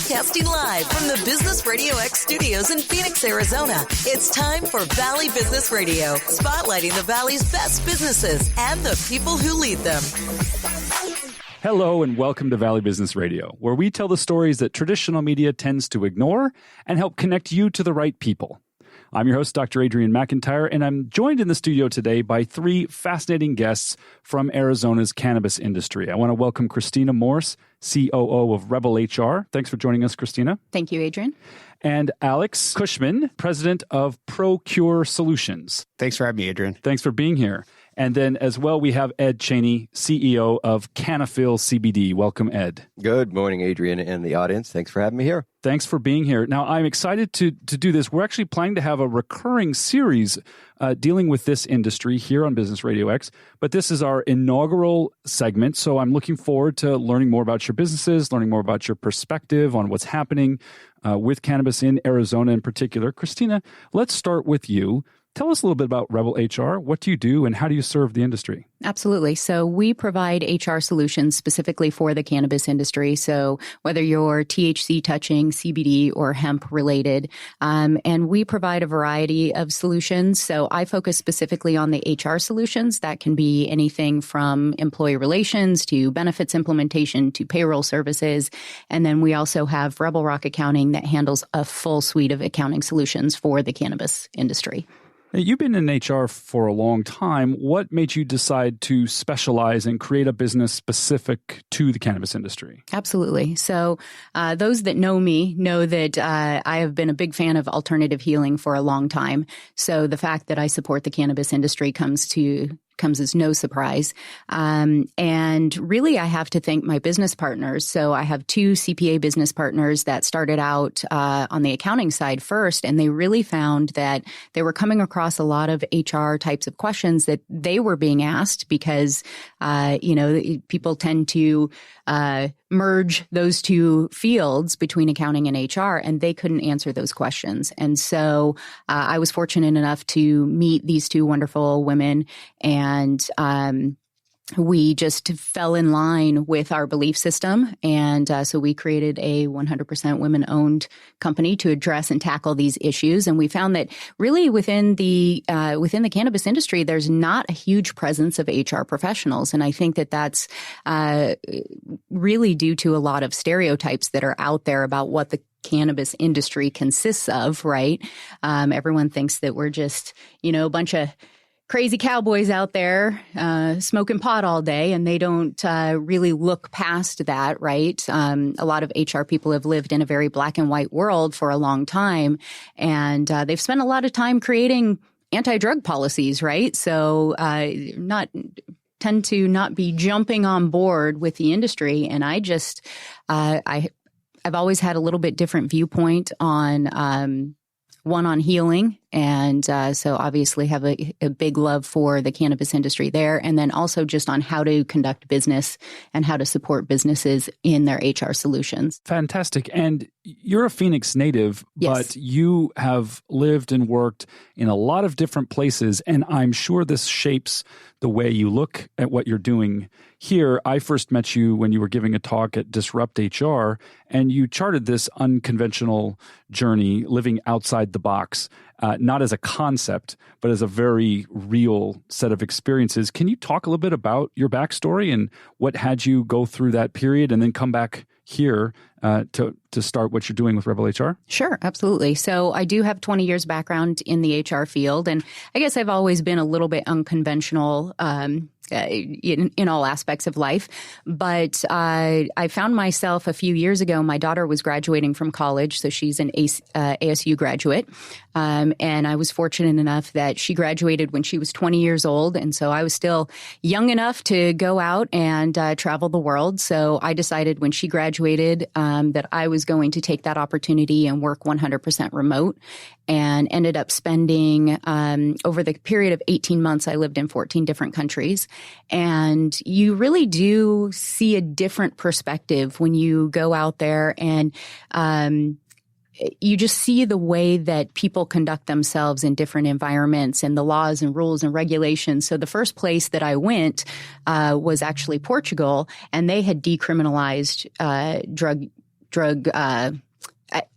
Broadcasting live from the Business Radio X studios in Phoenix, Arizona. It's time for Valley Business Radio, spotlighting the Valley's best businesses and the people who lead them. Hello and welcome to Valley Business Radio, where we tell the stories that traditional media tends to ignore and help connect you to the right people. I'm your host, Dr. Adrian McIntyre, and I'm joined in the studio today by three fascinating guests from Arizona's cannabis industry. I want to welcome Christina Morse, COO of RebelHR. Thanks for joining us, Christina. Thank you, Adrian. And Alex Cushman, president of ProKure Solutions. Thanks for having me, Adrian. Thanks for being here. And then as well, we have Ed Chaney, CEO of Cannafyl CBD. Welcome, Ed. Good morning, Adrian and the audience. Thanks for having me here. Thanks for being here. Now, I'm excited to do this. We're actually planning to have a recurring series dealing with this industry here on Business Radio X, but this is our inaugural segment, so I'm looking forward to learning more about your businesses, learning more about your perspective on what's happening with cannabis in Arizona in particular. Christina, let's start with you. Tell us a little bit about RebelHR. What do you do and how do you serve the industry? Absolutely. So we provide HR solutions specifically for the cannabis industry. So whether you're THC touching, CBD, or hemp related, and we provide a variety of solutions. So I focus specifically on the HR solutions. That can be anything from employee relations to benefits implementation to payroll services. And then we also have Rebel Rock Accounting that handles a full suite of accounting solutions for the cannabis industry. You've been in HR for a long time. What made you decide to specialize and create a business specific to the cannabis industry? Absolutely. So those that know me know that I have been a big fan of alternative healing for a long time. So the fact that I support the cannabis industry comes as no surprise. And really, I have to thank my business partners. So I have two CPA business partners that started out on the accounting side first, and they really found that they were coming across a lot of HR types of questions that they were being asked because, people tend to merge those two fields between accounting and HR, and they couldn't answer those questions. And so I was fortunate enough to meet these two wonderful women, and we just fell in line with our belief system. And so we created a 100% women-owned company to address and tackle these issues. And we found that really within the cannabis industry, there's not a huge presence of HR professionals. And I think that that's really due to a lot of stereotypes that are out there about what the cannabis industry consists of, right? Everyone thinks that we're just, a bunch of crazy cowboys out there smoking pot all day, and they don't really look past that, right? A lot of HR people have lived in a very black and white world for a long time, and they've spent a lot of time creating anti-drug policies, right? So tend to not be jumping on board with the industry, and I just I've always had a little bit different viewpoint on healing. And so obviously have a big love for the cannabis industry there. And then also just on how to conduct business and how to support businesses in their HR solutions. Fantastic. And you're a Phoenix native, yes, but you have lived and worked in a lot of different places. And I'm sure this shapes the way you look at what you're doing here. I first met you when you were giving a talk at Disrupt HR, and you charted this unconventional journey, living outside the box. Not as a concept, but as a very real set of experiences. Can you talk a little bit about your backstory and what had you go through that period and then come back here to start what you're doing with RebelHR? Sure, absolutely. So I do have 20 years background in the HR field, and I guess I've always been a little bit unconventional in all aspects of life. But I found myself a few years ago, my daughter was graduating from college, so she's an ASU graduate. And I was fortunate enough that she graduated when she was 20 years old. And so I was still young enough to go out and travel the world. So I decided when she graduated that I was going to take that opportunity and work 100% remote, and ended up spending over the period of 18 months, I lived in 14 different countries. And you really do see a different perspective when you go out there, and you just see the way that people conduct themselves in different environments and the laws and rules and regulations. So the first place that I went was actually Portugal, and they had decriminalized drug drug.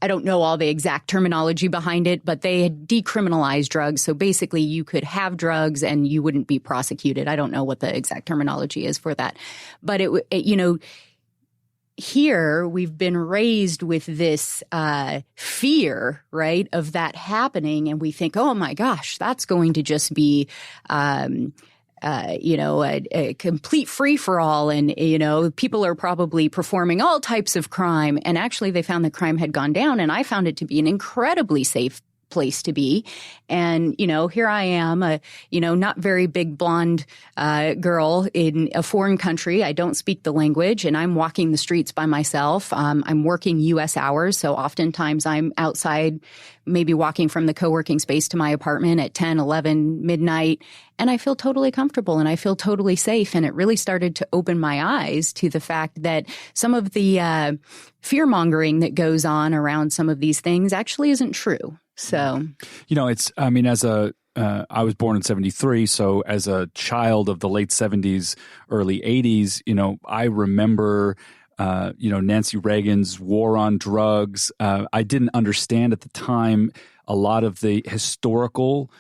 I don't know all the exact terminology behind it, but they had decriminalized drugs. So basically you could have drugs and you wouldn't be prosecuted. I don't know what the exact terminology is for that. But here we've been raised with this fear, right, of that happening. And we think, oh my gosh, that's going to just be a complete free-for-all, and, people are probably performing all types of crime. And actually, they found that crime had gone down, and I found it to be an incredibly safe place to be. And, here I am, not very big blonde girl in a foreign country. I don't speak the language, and I'm walking the streets by myself. I'm working U.S. hours, so oftentimes I'm outside, maybe walking from the co-working space to my apartment at 10, 11, midnight, and I feel totally comfortable and I feel totally safe. And it really started to open my eyes to the fact that some of the fear-mongering that goes on around some of these things actually isn't true. So, I was born in 73. So as a child of the late 70s, early 80s, I remember, Nancy Reagan's war on drugs. I didn't understand at the time a lot of the historical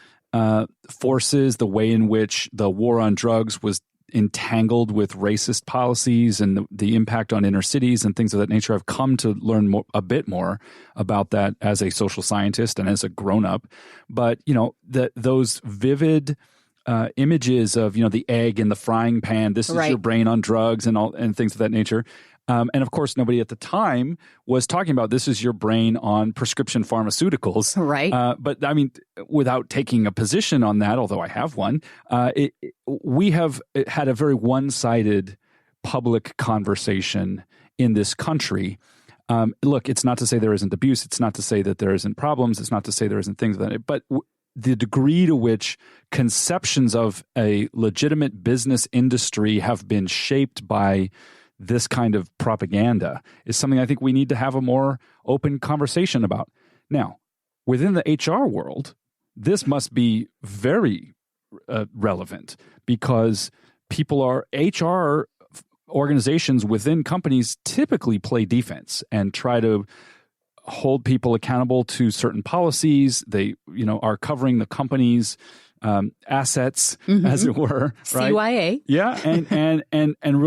forces, the way in which the war on drugs was entangled with racist policies and the impact on inner cities and things of that nature. I've come to learn a bit more about that as a social scientist and as a grown-up. But, those vivid images of, the egg in the frying pan, this is your brain on drugs and things of that nature. And of course, nobody at the time was talking about this is your brain on prescription pharmaceuticals. Right. But I mean, without taking a position on that, although I have one, we have had a very one-sided public conversation in this country. Look, it's not to say there isn't abuse. It's not to say that there isn't problems. It's not to say there isn't things like that. But the degree to which conceptions of a legitimate business industry have been shaped by this kind of propaganda is something I think we need to have a more open conversation about. Now, within the HR world, this must be very relevant because HR organizations within companies typically play defense and try to hold people accountable to certain policies. They, are covering the company's assets, as it were. Right? CYA. Yeah, and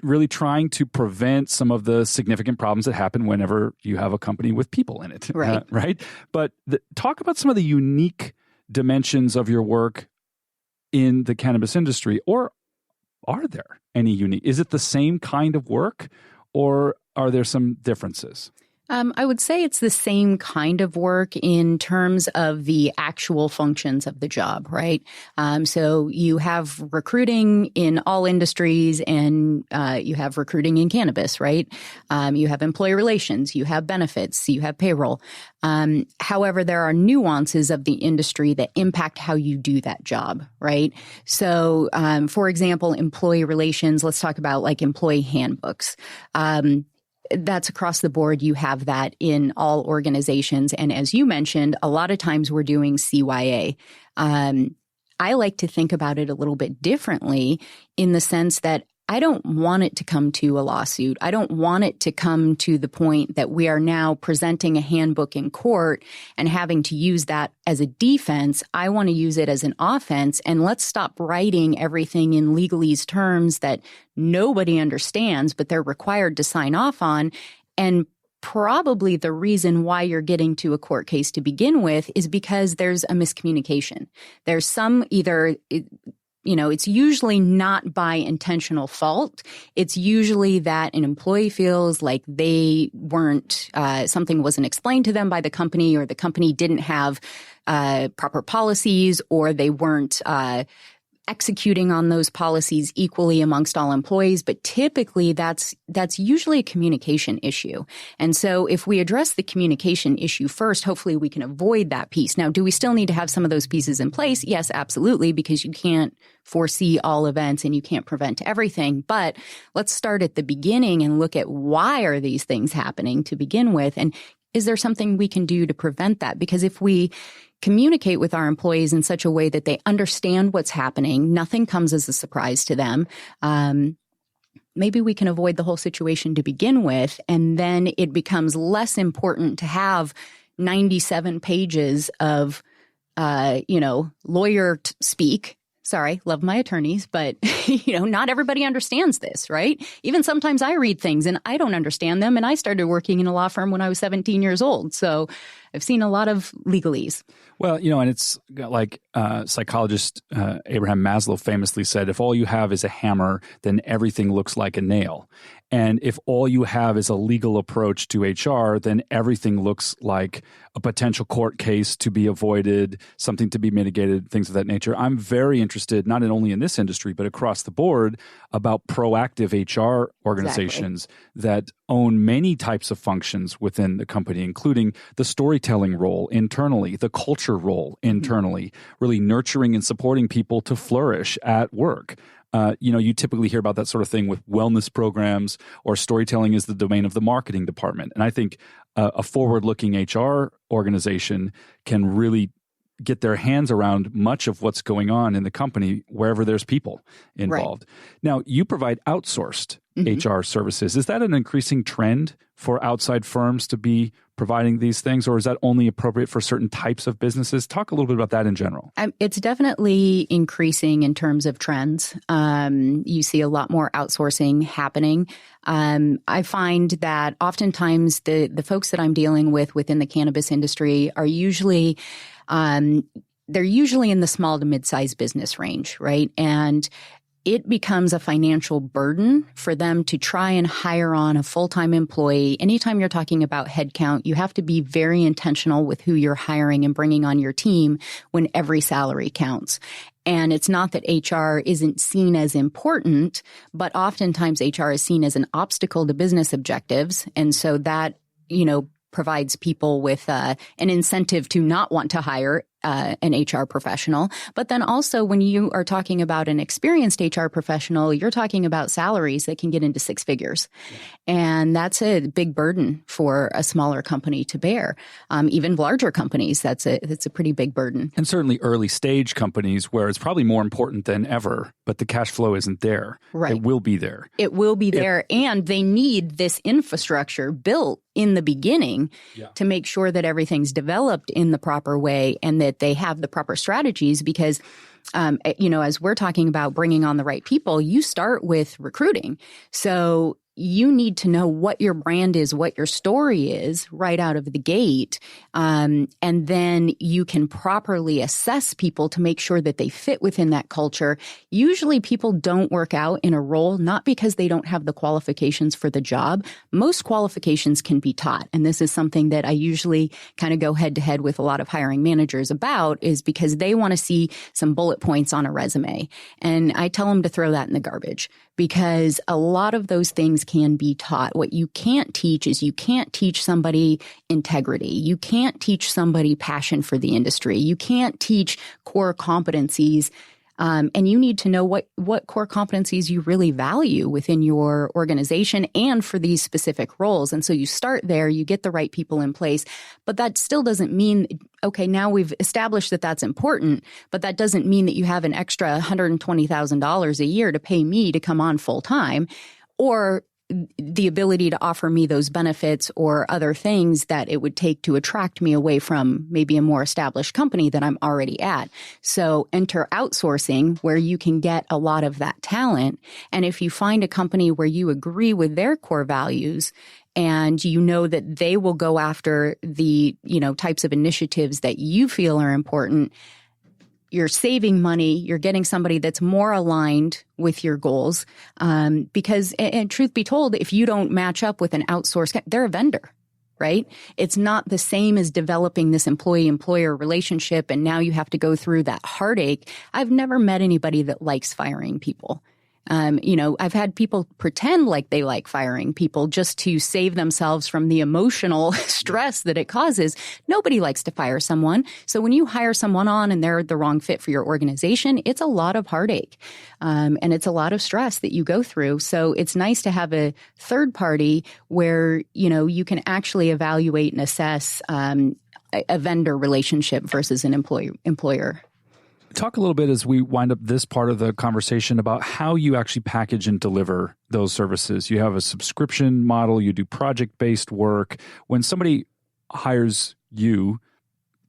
really trying to prevent some of the significant problems that happen whenever you have a company with people in it. Right. Right. But talk about some of the unique dimensions of your work in the cannabis industry, or are there any unique? Is it the same kind of work, or are there some differences? I would say it's the same kind of work in terms of the actual functions of the job, right? So you have recruiting in all industries and you have recruiting in cannabis, right? You have employee relations, you have benefits, you have payroll. However, there are nuances of the industry that impact how you do that job, right? So, for example, employee relations, let's talk about like employee handbooks. That's across the board. You have that in all organizations. And as you mentioned, a lot of times we're doing CYA. I like to think about it a little bit differently in the sense that I don't want it to come to a lawsuit. I don't want it to come to the point that we are now presenting a handbook in court and having to use that as a defense. I want to use it as an offense. And let's stop writing everything in legalese terms that nobody understands, but they're required to sign off on. And probably the reason why you're getting to a court case to begin with is because there's a miscommunication. There's some it's usually not by intentional fault. It's usually that an employee feels like they weren't, something wasn't explained to them by the company, or the company didn't have proper policies, or they weren't executing on those policies equally amongst all employees. But typically that's usually a communication issue. And so if we address the communication issue first, hopefully we can avoid that piece. Now, do we still need to have some of those pieces in place? Yes, absolutely, because you can't foresee all events and you can't prevent everything. But let's start at the beginning and look at why are these things happening to begin with? And is there something we can do to prevent that? Because if we communicate with our employees in such a way that they understand what's happening, nothing comes as a surprise to them, maybe we can avoid the whole situation to begin with. And then it becomes less important to have 97 pages of, lawyer speak. Sorry, love my attorneys, but, not everybody understands this, right? Even sometimes I read things and I don't understand them. And I started working in a law firm when I was 17 years old. So I've seen a lot of legalese. Well, and it's like psychologist Abraham Maslow famously said, if all you have is a hammer, then everything looks like a nail. And if all you have is a legal approach to HR, then everything looks like a potential court case to be avoided, something to be mitigated, things of that nature. I'm very interested, not only in this industry, but across the board, about proactive HR organizations that own many types of functions within the company, including the storytelling role internally, the culture role internally, really nurturing and supporting people to flourish at work. You typically hear about that sort of thing with wellness programs, or storytelling is the domain of the marketing department. And I think a forward-looking HR organization can really get their hands around much of what's going on in the company wherever there's people involved. Right. Now, you provide outsourced HR services. Is that an increasing trend for outside firms to be providing these things, or is that only appropriate for certain types of businesses? Talk a little bit about that in general. It's definitely increasing in terms of trends. You see a lot more outsourcing happening. I find that oftentimes the folks that I'm dealing with within the cannabis industry are usually they're usually in the small to mid-sized business range, right? And it becomes a financial burden for them to try and hire on a full-time employee. Anytime you're talking about headcount, you have to be very intentional with who you're hiring and bringing on your team when every salary counts. And it's not that HR isn't seen as important, but oftentimes HR is seen as an obstacle to business objectives. And so that, provides people with an incentive to not want to hire an HR professional. But then also when you are talking about an experienced HR professional, you're talking about salaries that can get into six figures. Yeah. And that's a big burden for a smaller company to bear. Even larger companies, that's a pretty big burden. And certainly early stage companies where it's probably more important than ever, but the cash flow isn't there. Right. It will be there. It will be there. And they need this infrastructure built in the beginning to make sure that everything's developed in the proper way and that they have the proper strategies because, as we're talking about bringing on the right people, you start with recruiting. So you need to know what your brand is, what your story is right out of the gate. And then you can properly assess people to make sure that they fit within that culture. Usually people don't work out in a role, not because they don't have the qualifications for the job. Most qualifications can be taught. And this is something that I usually kind of go head to head with a lot of hiring managers about is because they want to see some bullet points on a resume. And I tell them to throw that in the garbage because a lot of those things can be taught. What you can't teach is you can't teach somebody integrity. You can't teach somebody passion for the industry. You can't teach core competencies. And you need to know what core competencies you really value within your organization and for these specific roles. And so you start there, you get the right people in place, but that still doesn't mean, okay, now we've established that that's important, but that doesn't mean that you have an extra $120,000 a year to pay me to come on full time or the ability to offer me those benefits or other things that it would take to attract me away from maybe a more established company that I'm already at. So enter outsourcing where you can get a lot of that talent. And if you find a company where you agree with their core values and you know that they will go after the, types of initiatives that you feel are important, you're saving money, you're getting somebody that's more aligned with your goals. Because, and truth be told, if you don't match up with an outsourced, they're a vendor, right? It's not the same as developing this employee-employer relationship, and now you have to go through that heartache. I've never met anybody that likes firing people. I've had people pretend like they like firing people just to save themselves from the emotional stress that it causes. Nobody likes to fire someone. So when you hire someone on and they're the wrong fit for your organization, it's a lot of heartache. And it's a lot of stress that you go through. So it's nice to have a third party where, you can actually evaluate and assess a vendor relationship versus an employer. Talk a little bit as we wind up this part of the conversation about how you actually package and deliver those services. You have a subscription model, you do project-based work. When somebody hires you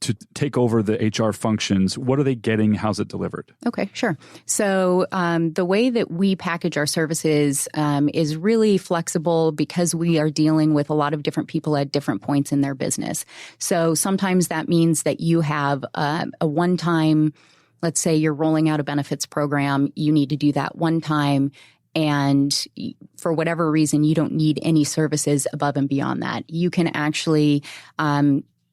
to take over the HR functions, what are they getting? How's it delivered? Okay, sure. So the way that we package our services is really flexible because we are dealing with a lot of different people at different points in their business. So sometimes that means that you have a one-time, let's say you're rolling out a benefits program, you need to do that one time. And for whatever reason, you don't need any services above and beyond that. You can actually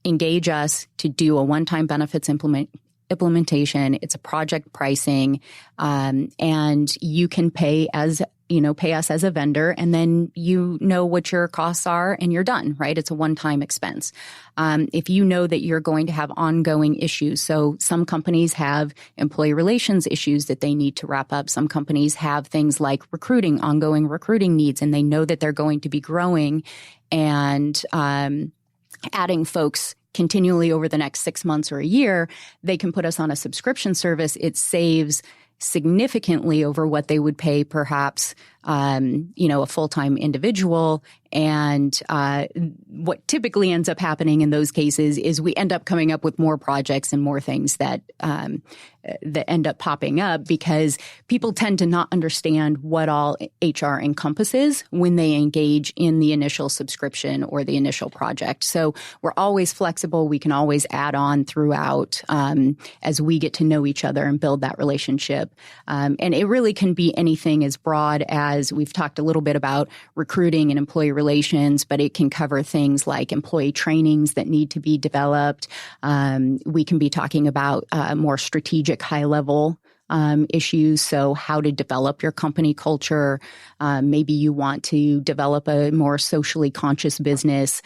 engage us to do a one-time benefits implementation. It's a project pricing, and you can pay us as a vendor, and then you know what your costs are and you're done, right? It's a one-time expense. If you know that you're going to have ongoing issues, so some companies have employee relations issues that they need to wrap up. Some companies have things like ongoing recruiting needs, and they know that they're going to be growing and adding folks continually over the next 6 months or a year. They can put us on a subscription service. It saves significantly over what they would pay perhaps, a full-time individual. And what typically ends up happening in those cases is we end up coming up with more projects and more things that end up popping up because people tend to not understand what all HR encompasses when they engage in the initial subscription or the initial project. So we're always flexible. We can always add on throughout as we get to know each other and build that relationship. And it really can be anything as broad as we've talked a little bit about recruiting and employee relations, but it can cover things like employee trainings that need to be developed. We can be talking about more strategic, high-level issues. So how to develop your company culture. Maybe you want to develop a more socially conscious business.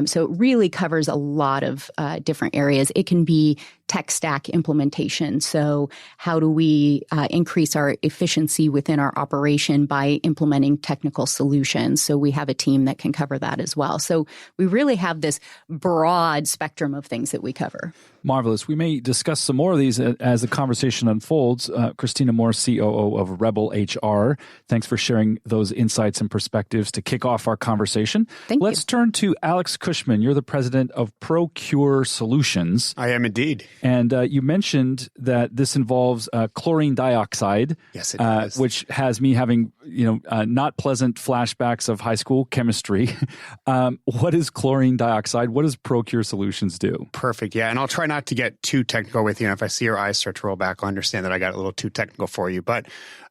So it really covers a lot of different areas. It can be tech stack implementation. So how do we increase our efficiency within our operation by implementing technical solutions? So we have a team that can cover that as well. So we really have this broad spectrum of things that we cover. Marvelous. We may discuss some more of these as the conversation unfolds. Christina Morse, COO of RebelHR. Thanks for sharing those insights and perspectives to kick off our conversation. Let's turn to Alex Cushman. You're the president of ProKure Solutions. I am indeed. And you mentioned that this involves chlorine dioxide. Yes, it does. Which has me having, not pleasant flashbacks of high school chemistry. What is chlorine dioxide? What does ProKure Solutions do? Perfect. Yeah. And I'll try not to get too technical with you. And if I see your eyes start to roll back, I'll understand that I got a little too technical for you. But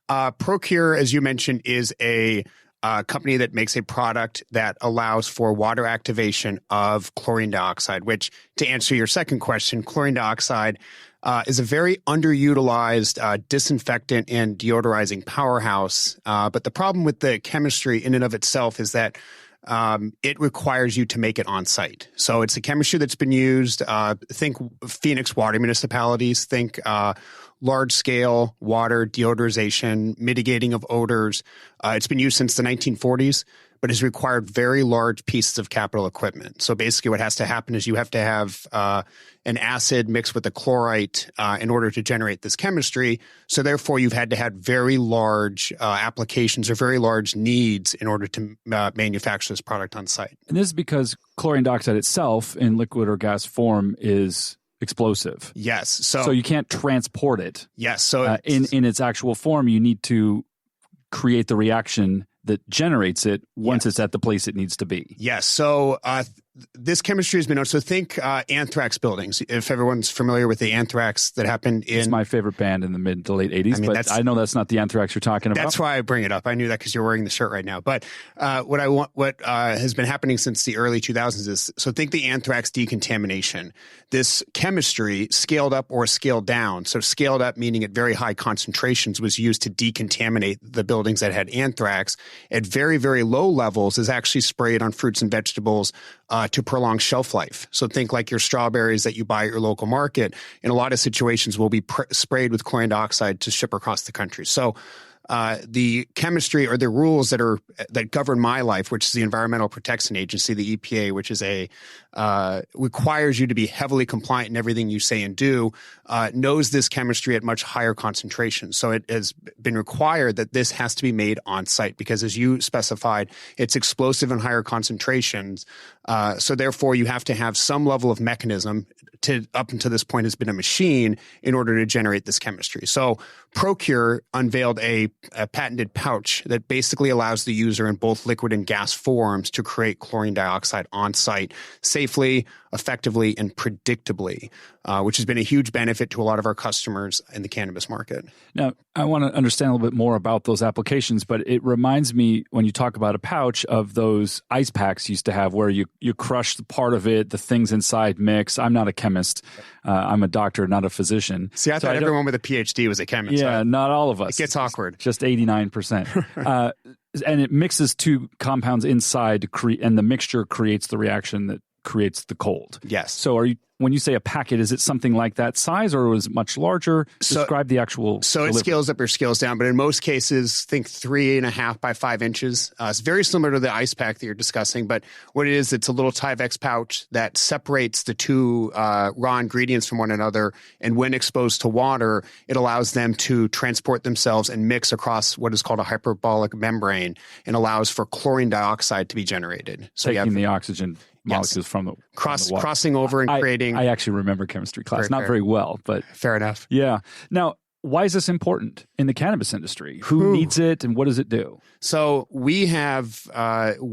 ProKure, as you mentioned, is a company that makes a product that allows for water activation of chlorine dioxide, which, to answer your second question, chlorine dioxide is a very underutilized disinfectant and deodorizing powerhouse. But the problem with the chemistry in and of itself is that it requires you to make it on site. So it's a chemistry that's been used. Think Phoenix water municipalities, think large-scale water deodorization, mitigating of odors. It's been used since the 1940s, but has required very large pieces of capital equipment. So basically what has to happen is you have to have an acid mixed with a chlorite in order to generate this chemistry. So therefore, you've had to have very large applications or very large needs in order to manufacture this product on site. And this is because chlorine dioxide itself in liquid or gas form is explosive. Yes. So you can't transport it. Yes. So in its actual form, you need to create the reaction that generates it once it's at the place it needs to be. Yes. So this chemistry has been known. So think anthrax buildings. If everyone's familiar with the anthrax that happened in... It's my favorite band in the mid to late 80s, but I know that's not the anthrax you're talking about. That's why I bring it up. I knew that because you're wearing the shirt right now. But what has been happening since the early 2000s is, so think the anthrax decontamination. This chemistry scaled up or scaled down. So scaled up meaning at very high concentrations was used to decontaminate the buildings that had anthrax. At very, very low levels is actually sprayed on fruits and vegetables to prolong shelf life. So think like your strawberries that you buy at your local market. In a lot of situations will be sprayed with chlorine dioxide to ship across the country. So the chemistry or the rules that govern my life, which is the Environmental Protection Agency, the EPA, which is requires you to be heavily compliant in everything you say and do, knows this chemistry at much higher concentrations. So it has been required that this has to be made on site because, as you specified, it's explosive in higher concentrations. So therefore, you have to have some level of mechanism up until this point has been a machine in order to generate this chemistry. So ProKure unveiled a patented pouch that basically allows the user in both liquid and gas forms to create chlorine dioxide on site safely, effectively, and predictably, which has been a huge benefit to a lot of our customers in the cannabis market. Now, I want to understand a little bit more about those applications, but it reminds me, when you talk about a pouch, of those ice packs you used to have where you crush the part of it, the things inside mix. I'm not a chemist. I'm a doctor, not a physician. See, I thought everyone with a PhD was a chemist. Yeah, not all of us. It gets awkward. Just 89%. And it mixes two compounds inside, and the mixture creates the reaction that creates the cold. Yes. So when you say a packet, is it something like that size, or is it much larger? Describe the actual delivery. It scales up or scales down, but in most cases, think 3.5 by 5 inches. It's very similar to the ice pack that you're discussing, but what it is, it's a little Tyvek pouch that separates the two raw ingredients from one another, and when exposed to water, it allows them to transport themselves and mix across what is called a hyperbolic membrane, and allows for chlorine dioxide to be generated. So taking the oxygen molecules from the water. Crossing over and creating. I actually remember chemistry class, not very well, but fair enough. Yeah. Now, why is this important in the cannabis industry? Who needs it, and what does it do? So we have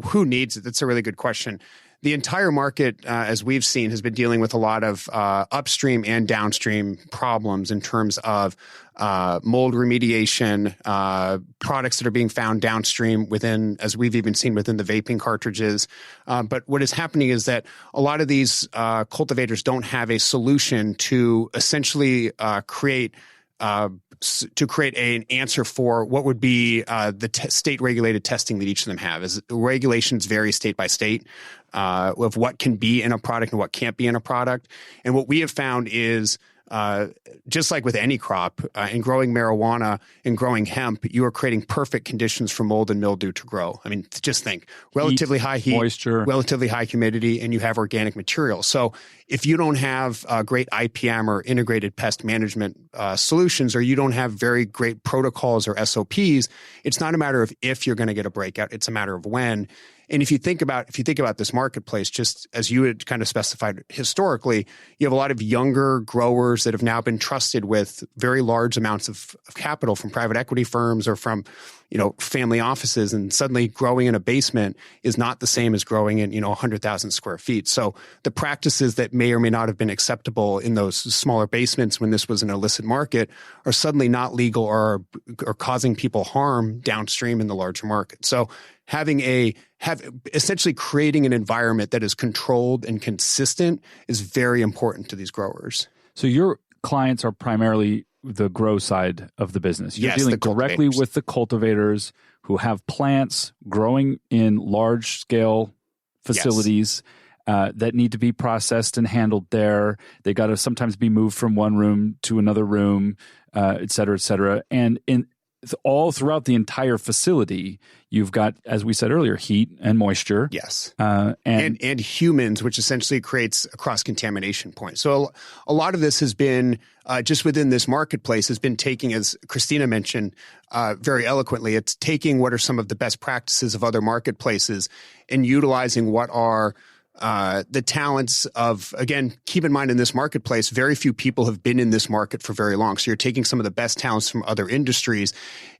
who needs it? That's a really good question. The entire market, as we've seen, has been dealing with a lot of upstream and downstream problems in terms of mold remediation, products that are being found downstream within, as we've even seen within the vaping cartridges. But what is happening is that a lot of these cultivators don't have a solution to essentially create an answer for what would be the state-regulated testing that each of them have. As regulations vary state by state of what can be in a product and what can't be in a product. And what we have found is, just like with any crop, in growing marijuana and growing hemp, you are creating perfect conditions for mold and mildew to grow. I mean, just think, relatively high heat, moisture, relatively high humidity, and you have organic material. So if you don't have great IPM or integrated pest management solutions, or you don't have very great protocols or SOPs, it's not a matter of if you're going to get a breakout, it's a matter of when. And if you think about this marketplace, just as you had kind of specified historically, you have a lot of younger growers that have now been trusted with very large amounts of capital from private equity firms or from, family offices, and suddenly growing in a basement is not the same as growing in, 100,000 square feet. So the practices that may or may not have been acceptable in those smaller basements when this was an illicit market are suddenly not legal or causing people harm downstream in the larger market. So essentially creating an environment that is controlled and consistent is very important to these growers. So your clients are primarily the grow side of the business. You're dealing directly with the cultivators who have plants growing in large scale facilities that need to be processed and handled there. They got to sometimes be moved from one room to another room, et cetera, et cetera. And all throughout the entire facility, you've got, as we said earlier, heat and moisture. Yes. And humans, which essentially creates a cross-contamination point. So a lot of this has been, just within this marketplace, has been taking, as Christina mentioned very eloquently, it's taking what are some of the best practices of other marketplaces and utilizing what are the talents of, again, keep in mind in this marketplace, very few people have been in this market for very long. So you're taking some of the best talents from other industries,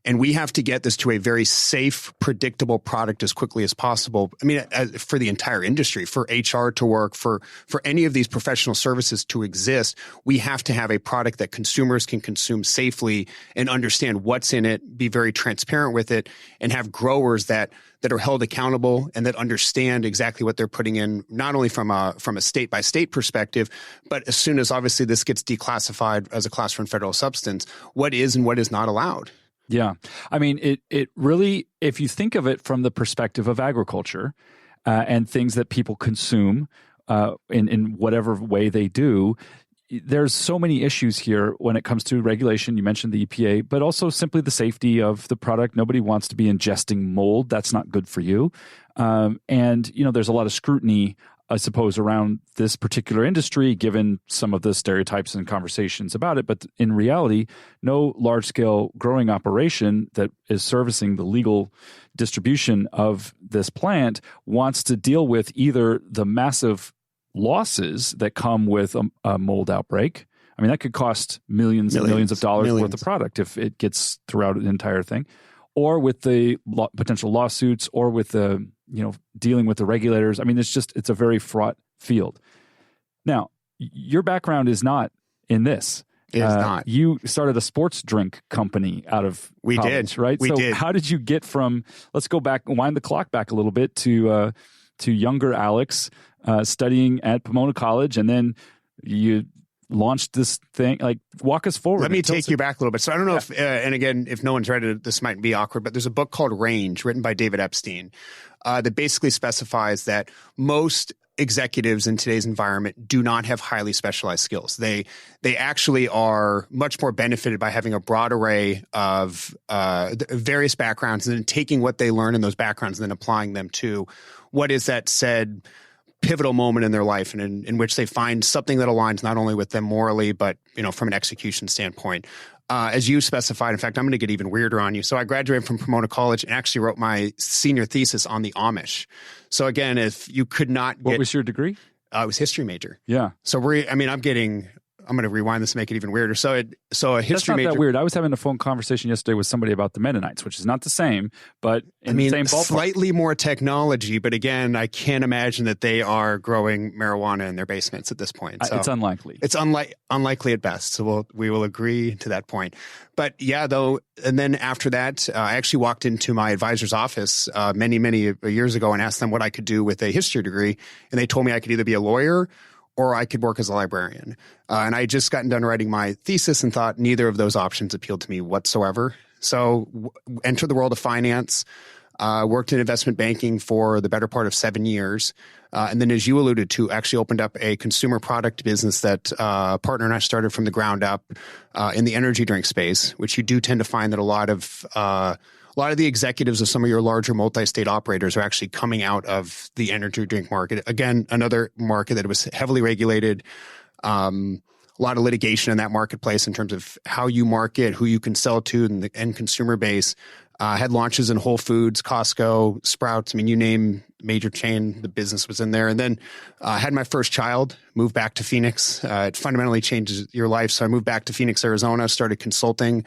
and we have to get this to a very safe, predictable product as quickly as possible. I mean, for the entire industry, for HR to work, for any of these professional services to exist, we have to have a product that consumers can consume safely and understand what's in it, be very transparent with it, and have growers that are held accountable and that understand exactly what they're putting in, not only from a state by state perspective, but as soon as obviously this gets declassified as a class 1 federal substance, what is and what is not allowed. Yeah. I mean, it really, if you think of it from the perspective of agriculture and things that people consume in whatever way they do, there's so many issues here when it comes to regulation. You mentioned the EPA, but also simply the safety of the product. Nobody wants to be ingesting mold. That's not good for you. And, there's a lot of scrutiny, I suppose, around this particular industry, given some of the stereotypes and conversations about it. But in reality, no large-scale growing operation that is servicing the legal distribution of this plant wants to deal with either the massive losses that come with a mold outbreak. I mean, that could cost millions and millions of dollars worth of product if it gets throughout the entire thing, or with the potential lawsuits, or with the, dealing with the regulators. I mean, it's a very fraught field. Now, your background is not in this. It is not. You started a sports drink company out of college, right? We did. How did you get from, let's go back, wind the clock back a little bit to younger Alex, studying at Pomona College, and then you launched this thing. Like, walk us forward. Let me take you back a little bit. So I don't know if, and again, if no one's read it, this might be awkward, but there's a book called Range, written by David Epstein, that basically specifies that most executives in today's environment do not have highly specialized skills. They actually are much more benefited by having a broad array of various backgrounds, and then taking what they learn in those backgrounds and then applying them to what is that said pivotal moment in their life, and in which they find something that aligns not only with them morally, but from an execution standpoint. As you specified, in fact, I'm going to get even weirder on you. So I graduated from Pomona College and actually wrote my senior thesis on the Amish. So again, if you could not get... What was your degree? I was history major. Yeah. So I'm going to rewind this to make it even weirder. So a history major. That's not that weird. I was having a phone conversation yesterday with somebody about the Mennonites, which is not the same, but the same ballpark. Slightly more technology, but again, I can't imagine that they are growing marijuana in their basements at this point. So it's unlikely. It's unlikely at best. So we will agree to that point. But yeah, though, and then after that, I actually walked into my advisor's office many years ago and asked them what I could do with a history degree, and they told me I could either be a lawyer or I could work as a librarian. And I had just gotten done writing my thesis and thought neither of those options appealed to me whatsoever. So entered the world of finance, worked in investment banking for the better part of 7 years. And then, as you alluded to, actually opened up a consumer product business that a partner and I started from the ground up in the energy drink space, which you do tend to find that a lot of the executives of some of your larger multi-state operators are actually coming out of the energy drink market. Again, another market that was heavily regulated, a lot of litigation in that marketplace in terms of how you market, who you can sell to, and the end consumer base. Had launches in Whole Foods, Costco, Sprouts. I mean, you name major chain, the business was in there. And then had my first child, moved back to Phoenix. It fundamentally changes your life. So I moved back to Phoenix, Arizona, started consulting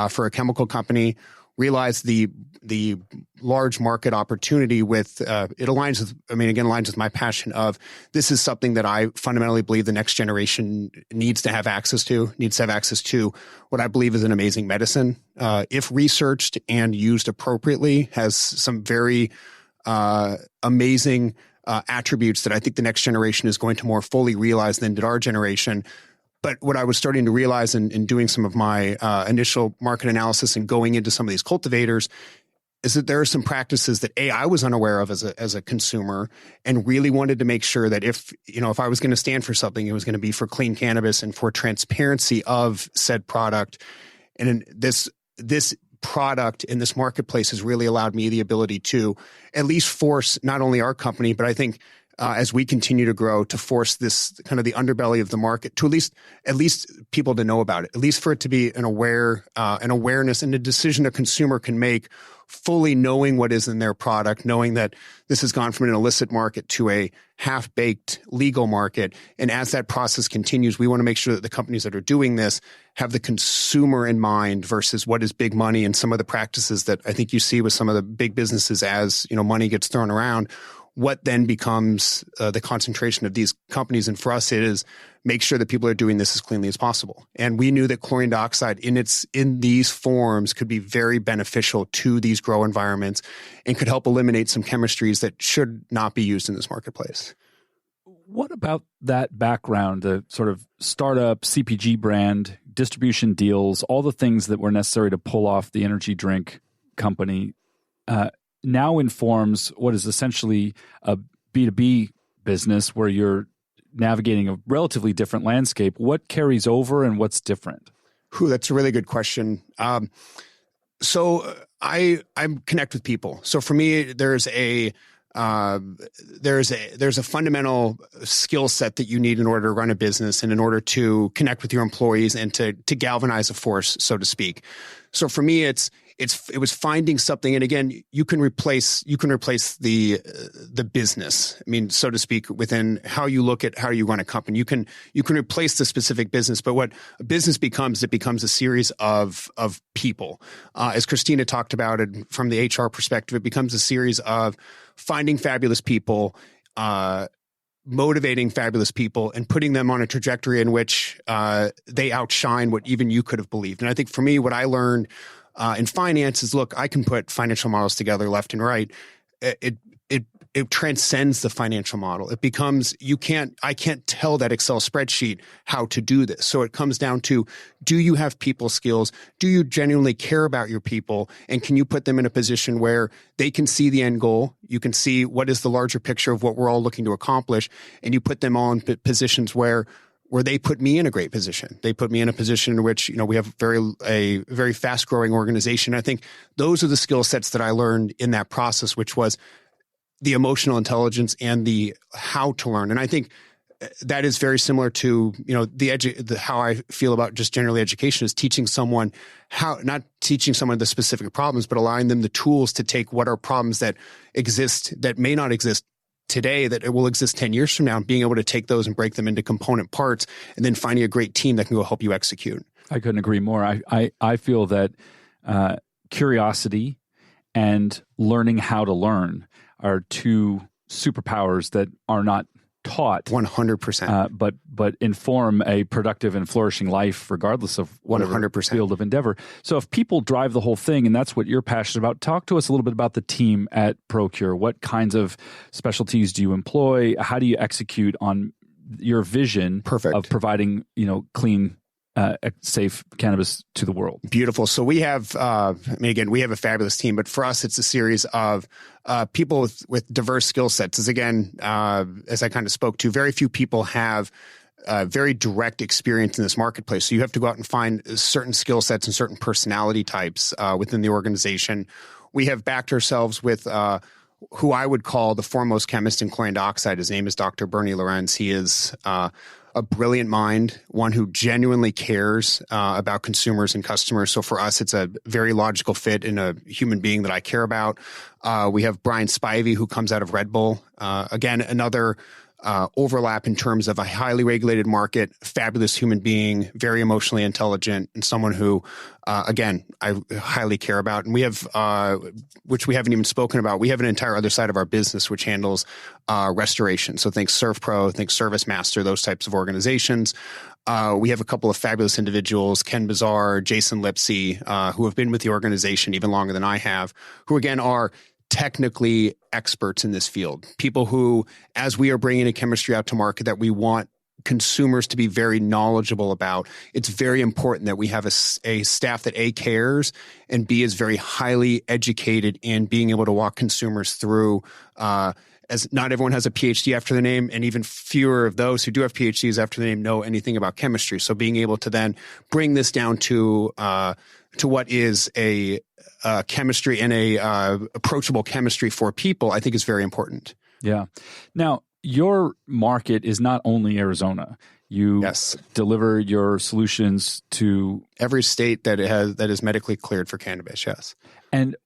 for a chemical company. Realized the large market opportunity with it aligns with my passion of this is something that I fundamentally believe the next generation needs to have access to what I believe is an amazing medicine. If researched and used appropriately, has some very amazing attributes that I think the next generation is going to more fully realize than did our generation. But what I was starting to realize in doing some of my initial market analysis and going into some of these cultivators is that there are some practices that I was unaware of as a consumer, and really wanted to make sure that if I was going to stand for something, it was going to be for clean cannabis and for transparency of said product. And this product in this marketplace has really allowed me the ability to at least force not only our company, but I think as we continue to grow, to force this kind of the underbelly of the market to at least people to know about it, at least for it to be an awareness and a decision a consumer can make, fully knowing what is in their product, knowing that this has gone from an illicit market to a half-baked legal market. And as that process continues, we want to make sure that the companies that are doing this have the consumer in mind versus what is big money and some of the practices that I think you see with some of the big businesses as money gets thrown around. What then becomes the concentration of these companies? And for us, it is make sure that people are doing this as cleanly as possible. And we knew that chlorine dioxide in these forms could be very beneficial to these grow environments and could help eliminate some chemistries that should not be used in this marketplace. What about that background, the sort of startup CPG brand, distribution deals, all the things that were necessary to pull off the energy drink company, now informs what is essentially a B2B business where you're navigating a relatively different landscape. What carries over and what's different? That's a really good question. So I connect with people. So for me, there's a fundamental skill set that you need in order to run a business and in order to connect with your employees and to galvanize a force, so to speak. So for me, it was finding something, and again, you can replace the business. I mean, so to speak, within how you look at how you run a company. You can replace the specific business, but what a business becomes, it becomes a series of people. As Christina talked about it from the HR perspective, it becomes a series of finding fabulous people, motivating fabulous people, and putting them on a trajectory in which they outshine what even you could have believed. And I think for me, what I learned in finance is, look, I can put financial models together left and right. It transcends the financial model. It becomes, I can't tell that Excel spreadsheet how to do this. So it comes down to, do you have people skills? Do you genuinely care about your people? And can you put them in a position where they can see the end goal? You can see what is the larger picture of what we're all looking to accomplish. And you put them all in positions where they put me in a great position. They put me in a position in which, we have a very fast growing organization. I think those are the skill sets that I learned in that process, which was the emotional intelligence and the how to learn. And I think that is very similar to, how I feel about just generally education is teaching someone not teaching someone the specific problems, but allowing them the tools to take what are problems that exist, that may not exist today, that it will exist 10 years from now, and being able to take those and break them into component parts, and then finding a great team that can go help you execute. I couldn't agree more. I feel that curiosity and learning how to learn are two superpowers that are not taught 100%, but inform a productive and flourishing life regardless of whatever 100% field of endeavor. So if people drive the whole thing, and that's what you're passionate about, talk to us a little bit about the team at ProKure. What kinds of specialties do you employ? How do you execute on your vision of providing, clean, safe cannabis to the world? Beautiful. So we have, we have a fabulous team, but for us, it's a series of people with diverse skill sets. As I kind of spoke to, very few people have very direct experience in this marketplace. So you have to go out and find certain skill sets and certain personality types within the organization. We have backed ourselves with who I would call the foremost chemist in chlorine dioxide. His name is Dr. Bernie Lorenz. He is a brilliant mind, one who genuinely cares about consumers and customers. So for us, it's a very logical fit in a human being that I care about. We have Brian Spivey, who comes out of Red Bull. Again, another overlap in terms of a highly regulated market, fabulous human being, very emotionally intelligent, and someone who, again, I highly care about. And we have, which we haven't even spoken about, we have an entire other side of our business which handles restoration. So think ServPro, think ServiceMaster, those types of organizations. We have a couple of fabulous individuals, Ken Bazar, Jason Lipsy, who have been with the organization even longer than I have, who again are technically experts in this field. People who, as we are bringing a chemistry out to market that we want consumers to be very knowledgeable about, it's very important that we have a staff that A, cares, and B, is very highly educated in being able to walk consumers through, as not everyone has a PhD after the name, and even fewer of those who do have PhDs after the name know anything about chemistry. So being able to then bring this down to what is a chemistry and a approachable chemistry for people, I think is very important. Yeah. Now, your market is not only Arizona. You deliver your solutions to every state that is medically cleared for cannabis. Yes. And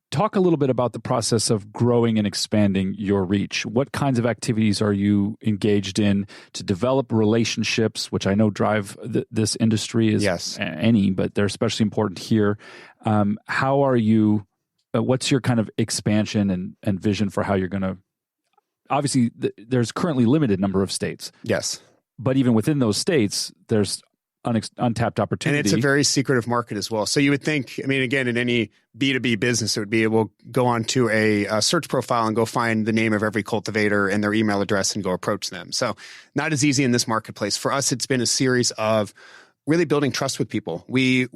talk a little bit about the process of growing and expanding your reach. What kinds of activities are you engaged in to develop relationships, which I know drive this industry as any, but they're especially important here. How are you, what's your kind of expansion and vision for how you're going to, obviously there's currently limited number of states. Yes. But even within those states, there's untapped opportunity. And it's a very secretive market as well. So you would think, again, in any B2B business, it would be able to go onto a search profile and go find the name of every cultivator and their email address and go approach them. So not as easy in this marketplace. For us, it's been a series of really building trust with people. We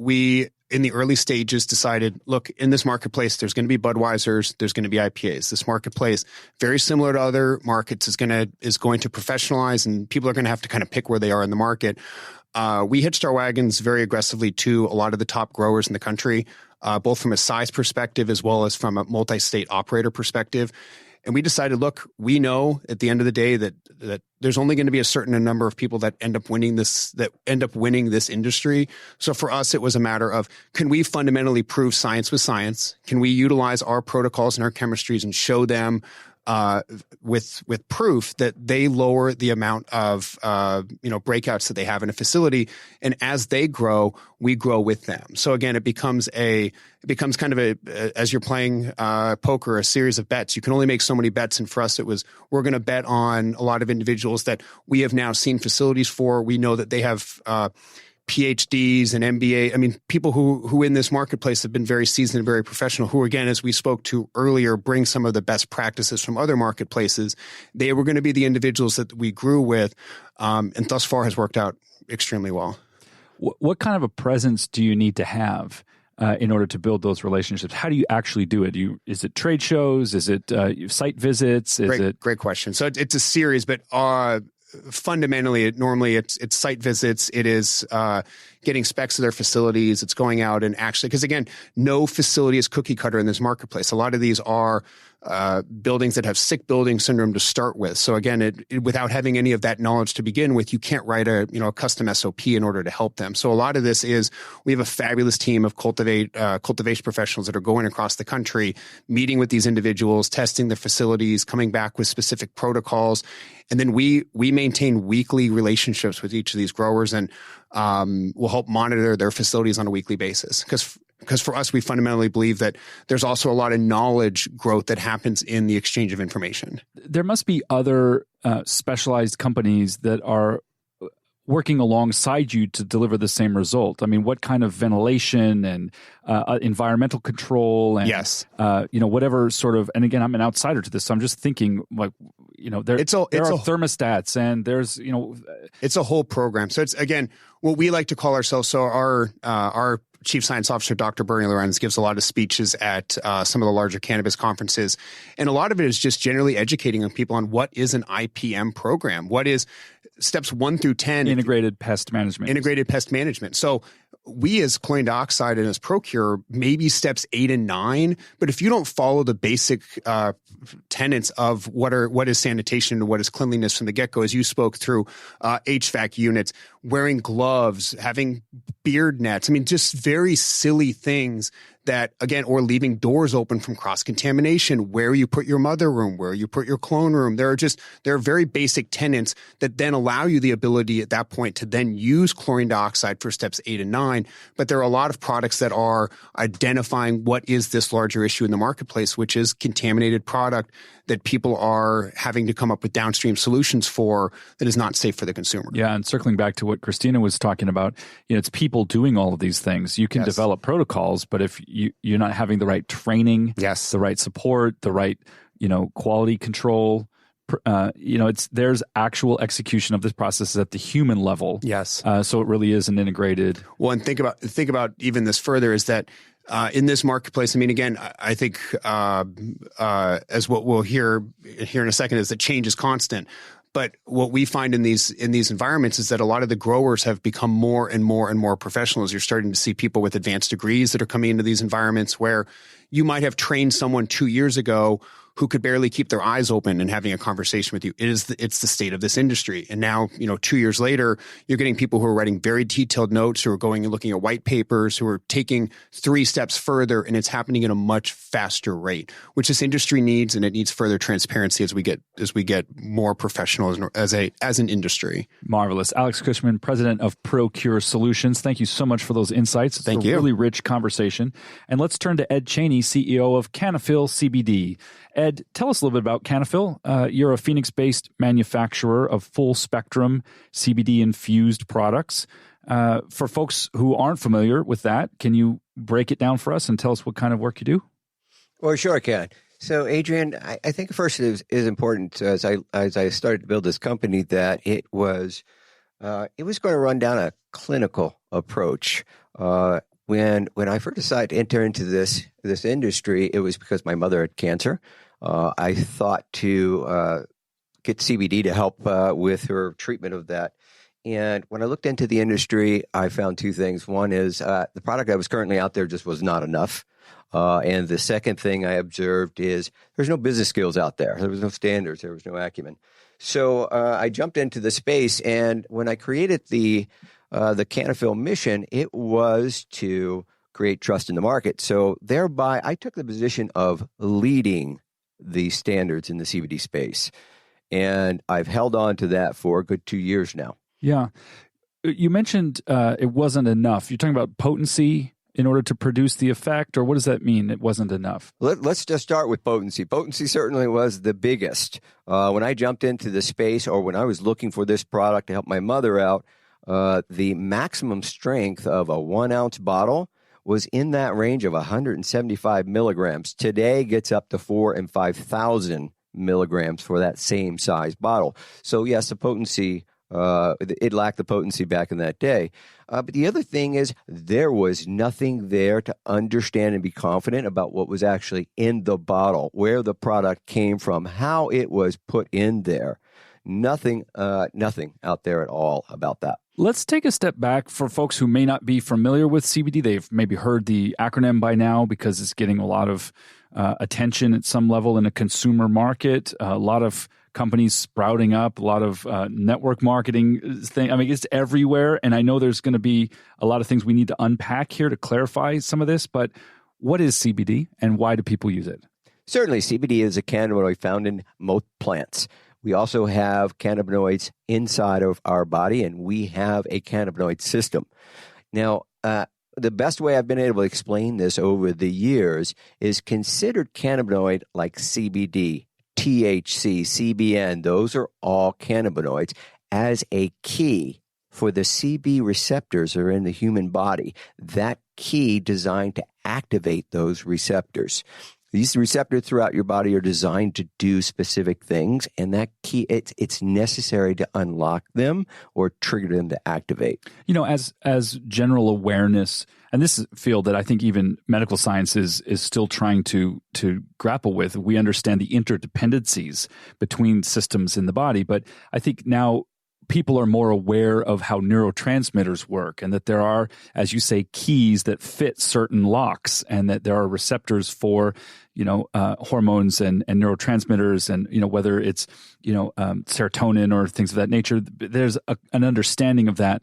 in the early stages decided, look, in this marketplace, there's going to be Budweisers, there's going to be IPAs. This marketplace, very similar to other markets, is going to professionalize, and people are going to have to kind of pick where they are in the market. We hitched our wagons very aggressively to a lot of the top growers in the country, both from a size perspective as well as from a multi-state operator perspective. And we decided, look, we know at the end of the day that there's only going to be a certain number of people that end up winning this industry. So for us, it was a matter of, can we fundamentally prove science with science? Can we utilize our protocols and our chemistries and show them with proof that they lower the amount of breakouts that they have in a facility, and as they grow, we grow with them. So again, it becomes kind of as you're playing poker, a series of bets. You can only make so many bets, and for us, we're going to bet on a lot of individuals that we have now seen facilities for. We know that they have PhDs and MBA. I mean, people who in this marketplace have been very seasoned and very professional, who, again, as we spoke to earlier, bring some of the best practices from other marketplaces. They were going to be the individuals that we grew with, and thus far has worked out extremely well. What kind of a presence do you need to have in order to build those relationships? How do you actually do it? Is it trade shows? Is it site visits? Great question. So it's a series, but fundamentally, it's site visits. It is getting specs of their facilities. It's going out and actually, because again, no facility is cookie cutter in this marketplace. A lot of these are buildings that have sick building syndrome to start with. So again, without having any of that knowledge to begin with, you can't write a custom SOP in order to help them. So a lot of this is, we have a fabulous team of cultivation professionals that are going across the country, meeting with these individuals, testing their facilities, coming back with specific protocols. And then we maintain weekly relationships with each of these growers, and we'll help monitor their facilities on a weekly basis. Because for us, we fundamentally believe that there's also a lot of knowledge growth that happens in the exchange of information. There must be other specialized companies that are working alongside you to deliver the same result. I mean, what kind of ventilation and environmental control and yes, whatever sort of. And again, I'm an outsider to this, so I'm just thinking, there are thermostats, and there's it's a whole program. So it's, again, what we like to call ourselves. So our Chief Science Officer, Dr. Bernie Lorenz, gives a lot of speeches at some of the larger cannabis conferences. And a lot of it is just generally educating people on what is an IPM program, what is steps 1 through 10. Integrated pest management. So we as chlorine dioxide and as ProKure, maybe steps 8 and 9. But if you don't follow the basic tenets of what is sanitation and what is cleanliness from the get-go, as you spoke through HVAC units, wearing gloves, having beard nets, I mean, just very silly things that, again, or leaving doors open from cross-contamination, where you put your mother room, where you put your clone room. There are very basic tenets that then allow you the ability at that point to then use chlorine dioxide for steps 8 and 9. But there are a lot of products that are identifying what is this larger issue in the marketplace, which is contaminated product that people are having to come up with downstream solutions for that is not safe for the consumer. Yeah, and circling back to what Christina was talking about, it's people doing all of these things. You can develop protocols, but if you're not having the right training, the right support, the right quality control, there's actual execution of this process at the human level. Yes. So it really is an integrated. Well, and think about even this further is that in this marketplace, I mean, again, I think as what we'll hear in a second is that change is constant. But what we find in these environments is that a lot of the growers have become more and more and more professional. You're starting to see people with advanced degrees that are coming into these environments where you might have trained someone 2 years ago who could barely keep their eyes open and having a conversation with you. It's the state of this industry. And now, 2 years later, you're getting people who are writing very detailed notes, who are going and looking at white papers, who are taking 3 steps further, and it's happening at a much faster rate, which this industry needs, and it needs further transparency as we get more professional as an industry. Marvelous. Alex Cushman, president of ProKure Solutions. Thank you so much for those insights. Thank you. A really rich conversation. And let's turn to Ed Chaney, CEO of Cannafyl CBD. Ed, tell us a little bit about Cannafyl. You're a Phoenix-based manufacturer of full-spectrum CBD-infused products. For folks who aren't familiar with that, can you break it down for us and tell us what kind of work you do? Well, sure I can. So, Adrian, I think first it is important as I started to build this company that it was It was going to run down a clinical approach. When I first decided to enter into this industry, it was because my mother had cancer. I thought to get CBD to help with her treatment of that. And when I looked into the industry, I found two things. One is the product that was currently out there just was not enough. And the second thing I observed is there's no business skills out there. There was no standards. There was no acumen. So I jumped into the space, and when I created the Cannafyl mission, it was to create trust in the market. So thereby, I took the position of leading the standards in the CBD space. And I've held on to that for a good 2 years now. Yeah. You mentioned it wasn't enough. You're talking about potency in order to produce the effect, or what does that mean, it wasn't enough? Let's just start with potency. Potency certainly was the biggest. When I jumped into the space, or when I was looking for this product to help my mother out, the maximum strength of a 1 ounce bottle was in that range of 175 milligrams. Today gets up to 4,000 and 5,000 milligrams for that same size bottle. So yes, the potency, it lacked the potency back in that day. But the other thing is there was nothing there to understand and be confident about what was actually in the bottle, where the product came from, how it was put in there. Nothing out there at all about that. Let's take a step back for folks who may not be familiar with CBD. They've maybe heard the acronym by now because it's getting a lot of attention at some level in a consumer market. A lot of companies sprouting up, a lot of network marketing thing. I mean, it's everywhere. And I know there's going to be a lot of things we need to unpack here to clarify some of this. But what is CBD and why do people use it? Certainly, CBD is a cannabinoid found in most plants. We also have cannabinoids inside of our body, and we have a cannabinoid system. Now, the best way I've been able to explain this over the years is considered cannabinoid like CBD, THC, CBN. Those are all cannabinoids as a key for the CB receptors that are in the human body. That key designed to activate those receptors. These receptors throughout your body are designed to do specific things, and that key, it's necessary to unlock them or trigger them to activate. You know, as general awareness, and this is a field that I think even medical science is still trying to grapple with. We understand the interdependencies between systems in the body, but I think now people are more aware of how neurotransmitters work and that there are, as you say, keys that fit certain locks and that there are receptors for, hormones and neurotransmitters and, whether it's, serotonin or things of that nature. There's an understanding of that.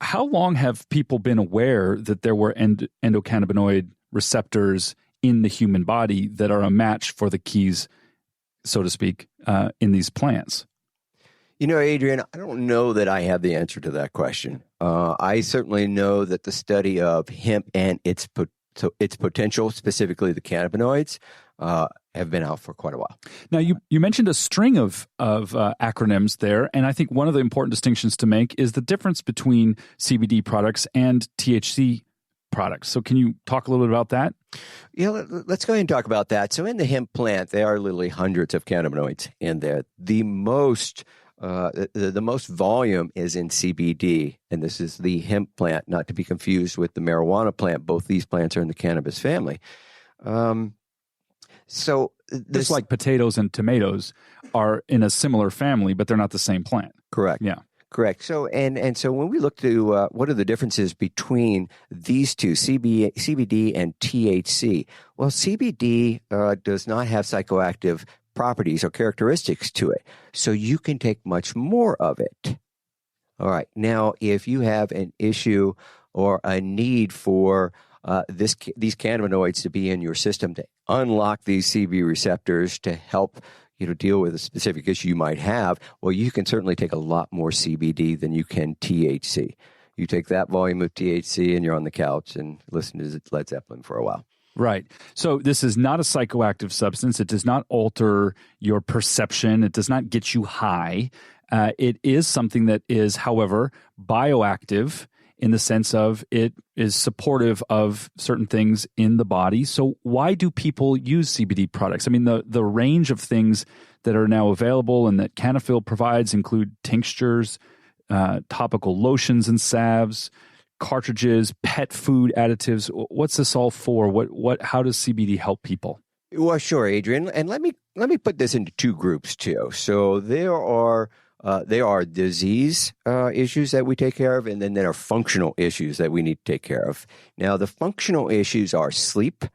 How long have people been aware that there were endocannabinoid receptors in the human body that are a match for the keys, so to speak, in these plants? Adrian, I don't know that I have the answer to that question. I certainly know that the study of hemp and its potential, specifically the cannabinoids, have been out for quite a while. Now, you mentioned a string of acronyms there, and I think one of the important distinctions to make is the difference between CBD products and THC products. So can you talk a little bit about that? Yeah, let's go ahead and talk about that. So in the hemp plant, there are literally hundreds of cannabinoids in there. The most volume is in CBD, and this is the hemp plant, not to be confused with the marijuana plant. Both these plants are in the cannabis family. So just like potatoes and tomatoes are in a similar family, but they're not the same plant. Correct. Yeah. Correct. So and so when we look to what are the differences between these two, CBD and THC? Well, CBD does not have psychoactive properties or characteristics to it, so you can take much more of it. All right. Now, if you have an issue or a need for these cannabinoids to be in your system to unlock these CB receptors to help deal with a specific issue you might have, well, you can certainly take a lot more CBD than you can THC. You take that volume of THC and you're on the couch and listen to Led Zeppelin for a while. Right. So this is not a psychoactive substance. It does not alter your perception. It does not get you high. It is something that is, however, bioactive in the sense of it is supportive of certain things in the body. So why do people use CBD products? I mean, the range of things that are now available and that Cannafyl provides include tinctures, topical lotions and salves, cartridges, pet food additives. What's this all for? How does CBD help people? Well, sure, Adrian. And let me put this into two groups too. So there are disease issues that we take care of, and then there are functional issues that we need to take care of. Now, the functional issues are sleep.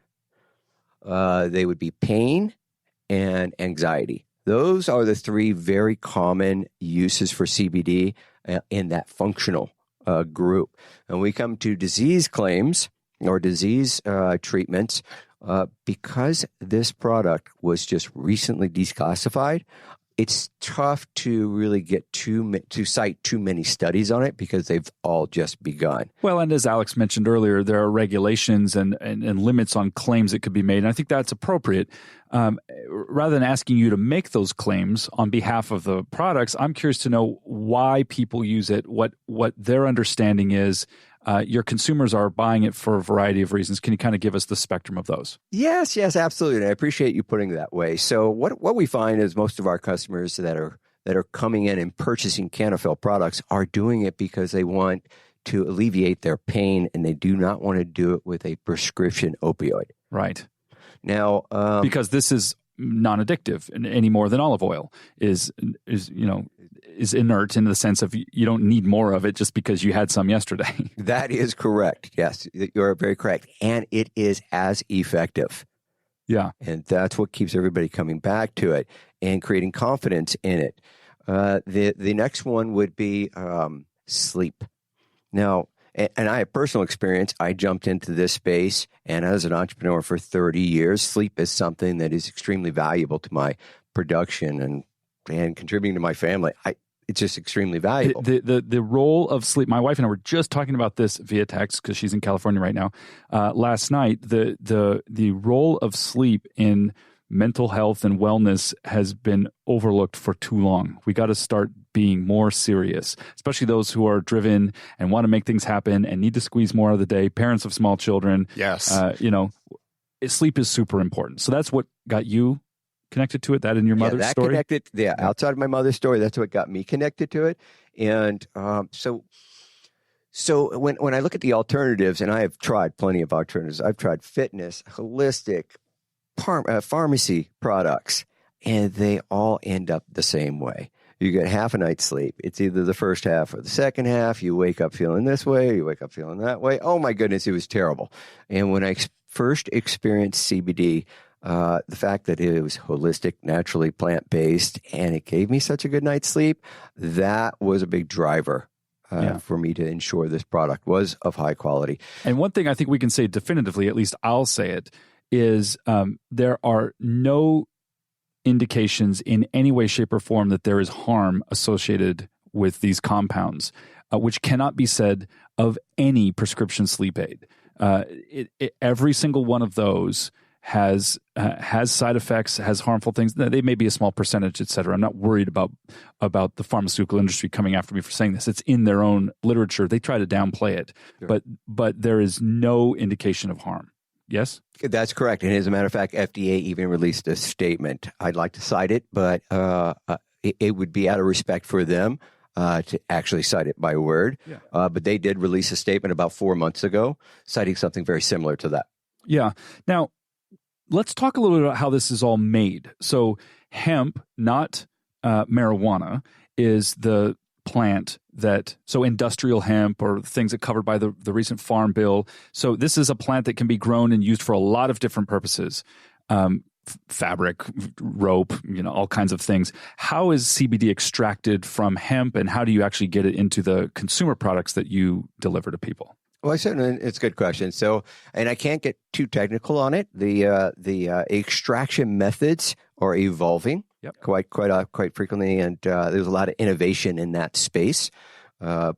They would be pain and anxiety. Those are the three very common uses for CBD in that functional group. And we come to disease claims or disease treatments. Because this product was just recently declassified, it's tough to really get to cite too many studies on it because they've all just begun. Well, and as Alex mentioned earlier, there are regulations and limits on claims that could be made. And I think that's appropriate. Rather than asking you to make those claims on behalf of the products, I'm curious to know why people use it, what their understanding is. Your consumers are buying it for a variety of reasons. Can you kind of give us the spectrum of those? Yes, absolutely. And I appreciate you putting it that way. So what we find is most of our customers that are coming in and purchasing Cannafyl products are doing it because they want to alleviate their pain, and they do not want to do it with a prescription opioid. Right. Now, because this is non-addictive any more than olive oil is inert in the sense of you don't need more of it just because you had some yesterday. That is correct. Yes, you're very correct. And it is as effective. Yeah. And that's what keeps everybody coming back to it and creating confidence in it. The next one would be sleep. Now, and I have personal experience. I jumped into this space, and as an entrepreneur for 30 years, sleep is something that is extremely valuable to my production and contributing to my family. It's just extremely valuable. The role of sleep. My wife and I were just talking about this via text because she's in California right now. Last night, the role of sleep in mental health and wellness has been overlooked for too long. We got to start being more serious, especially those who are driven and want to make things happen and need to squeeze more out of the day. Parents of small children. Yes. Sleep is super important. So that's what got you connected to it, that in your mother's story? Outside of my mother's story, that's what got me connected to it. And so when I look at the alternatives, and I have tried plenty of alternatives, I've tried fitness, holistic, pharmacy products, and they all end up the same way. You get half a night's sleep. It's either the first half or the second half. You wake up feeling this way, or you wake up feeling that way. Oh my goodness, it was terrible. And when I first experienced CBD, the fact that it was holistic, naturally plant-based, and it gave me such a good night's sleep, that was a big driver for me to ensure this product was of high quality. And one thing I think we can say definitively, at least I'll say it, is there are no indications in any way, shape, or form that there is harm associated with these compounds, which cannot be said of any prescription sleep aid. Every single one of those has side effects, has harmful things. They may be a small percentage, et cetera. I'm not worried about the pharmaceutical industry coming after me for saying this. It's in their own literature. They try to downplay it, sure. But there is no indication of harm. Yes? That's correct. And as a matter of fact, FDA even released a statement. I'd like to cite it, but it would be out of respect for them to actually cite it by word. Yeah. But they did release a statement about 4 months ago citing something very similar to that. Yeah. Now, let's talk a little bit about how this is all made. So not marijuana, is the plant so industrial hemp or things that covered by the recent farm bill. So this is a plant that can be grown and used for a lot of different purposes. Fabric, rope, all kinds of things. How is CBD extracted from hemp, and how do you actually get it into the consumer products that you deliver to people? Well, certainly, it's a good question. So, and I can't get too technical on it. The extraction methods are evolving quite frequently, and there's a lot of innovation in that space. But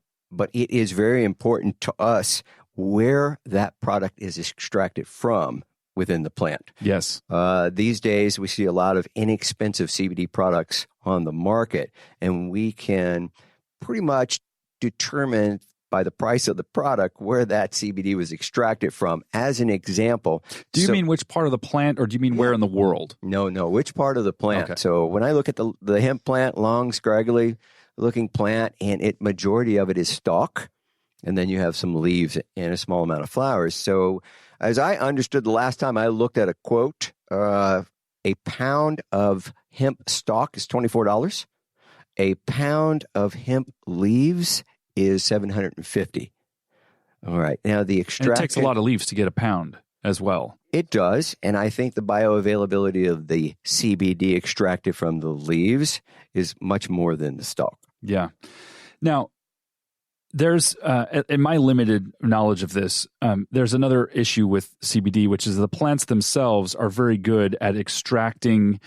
it is very important to us where that product is extracted from within the plant. Yes. These days, we see a lot of inexpensive CBD products on the market, and we can pretty much determine by the price of the product where that CBD was extracted from. As an example. Do you mean which part of the plant, or do you mean where in the world? No, which part of the plant. Okay. So when I look at the hemp plant, long, scraggly, looking plant, and majority of it is stalk. And then you have some leaves and a small amount of flowers. So as I understood the last time I looked at a quote, a pound of hemp stalk is $24. A pound of hemp leaves is $750. All right. Now the extract. And it takes a lot of leaves to get a pound as well. It does. And I think the bioavailability of the CBD extracted from the leaves is much more than the stalk. Yeah. Now, there's, in my limited knowledge of this, there's another issue with CBD, which is the plants themselves are very good at extracting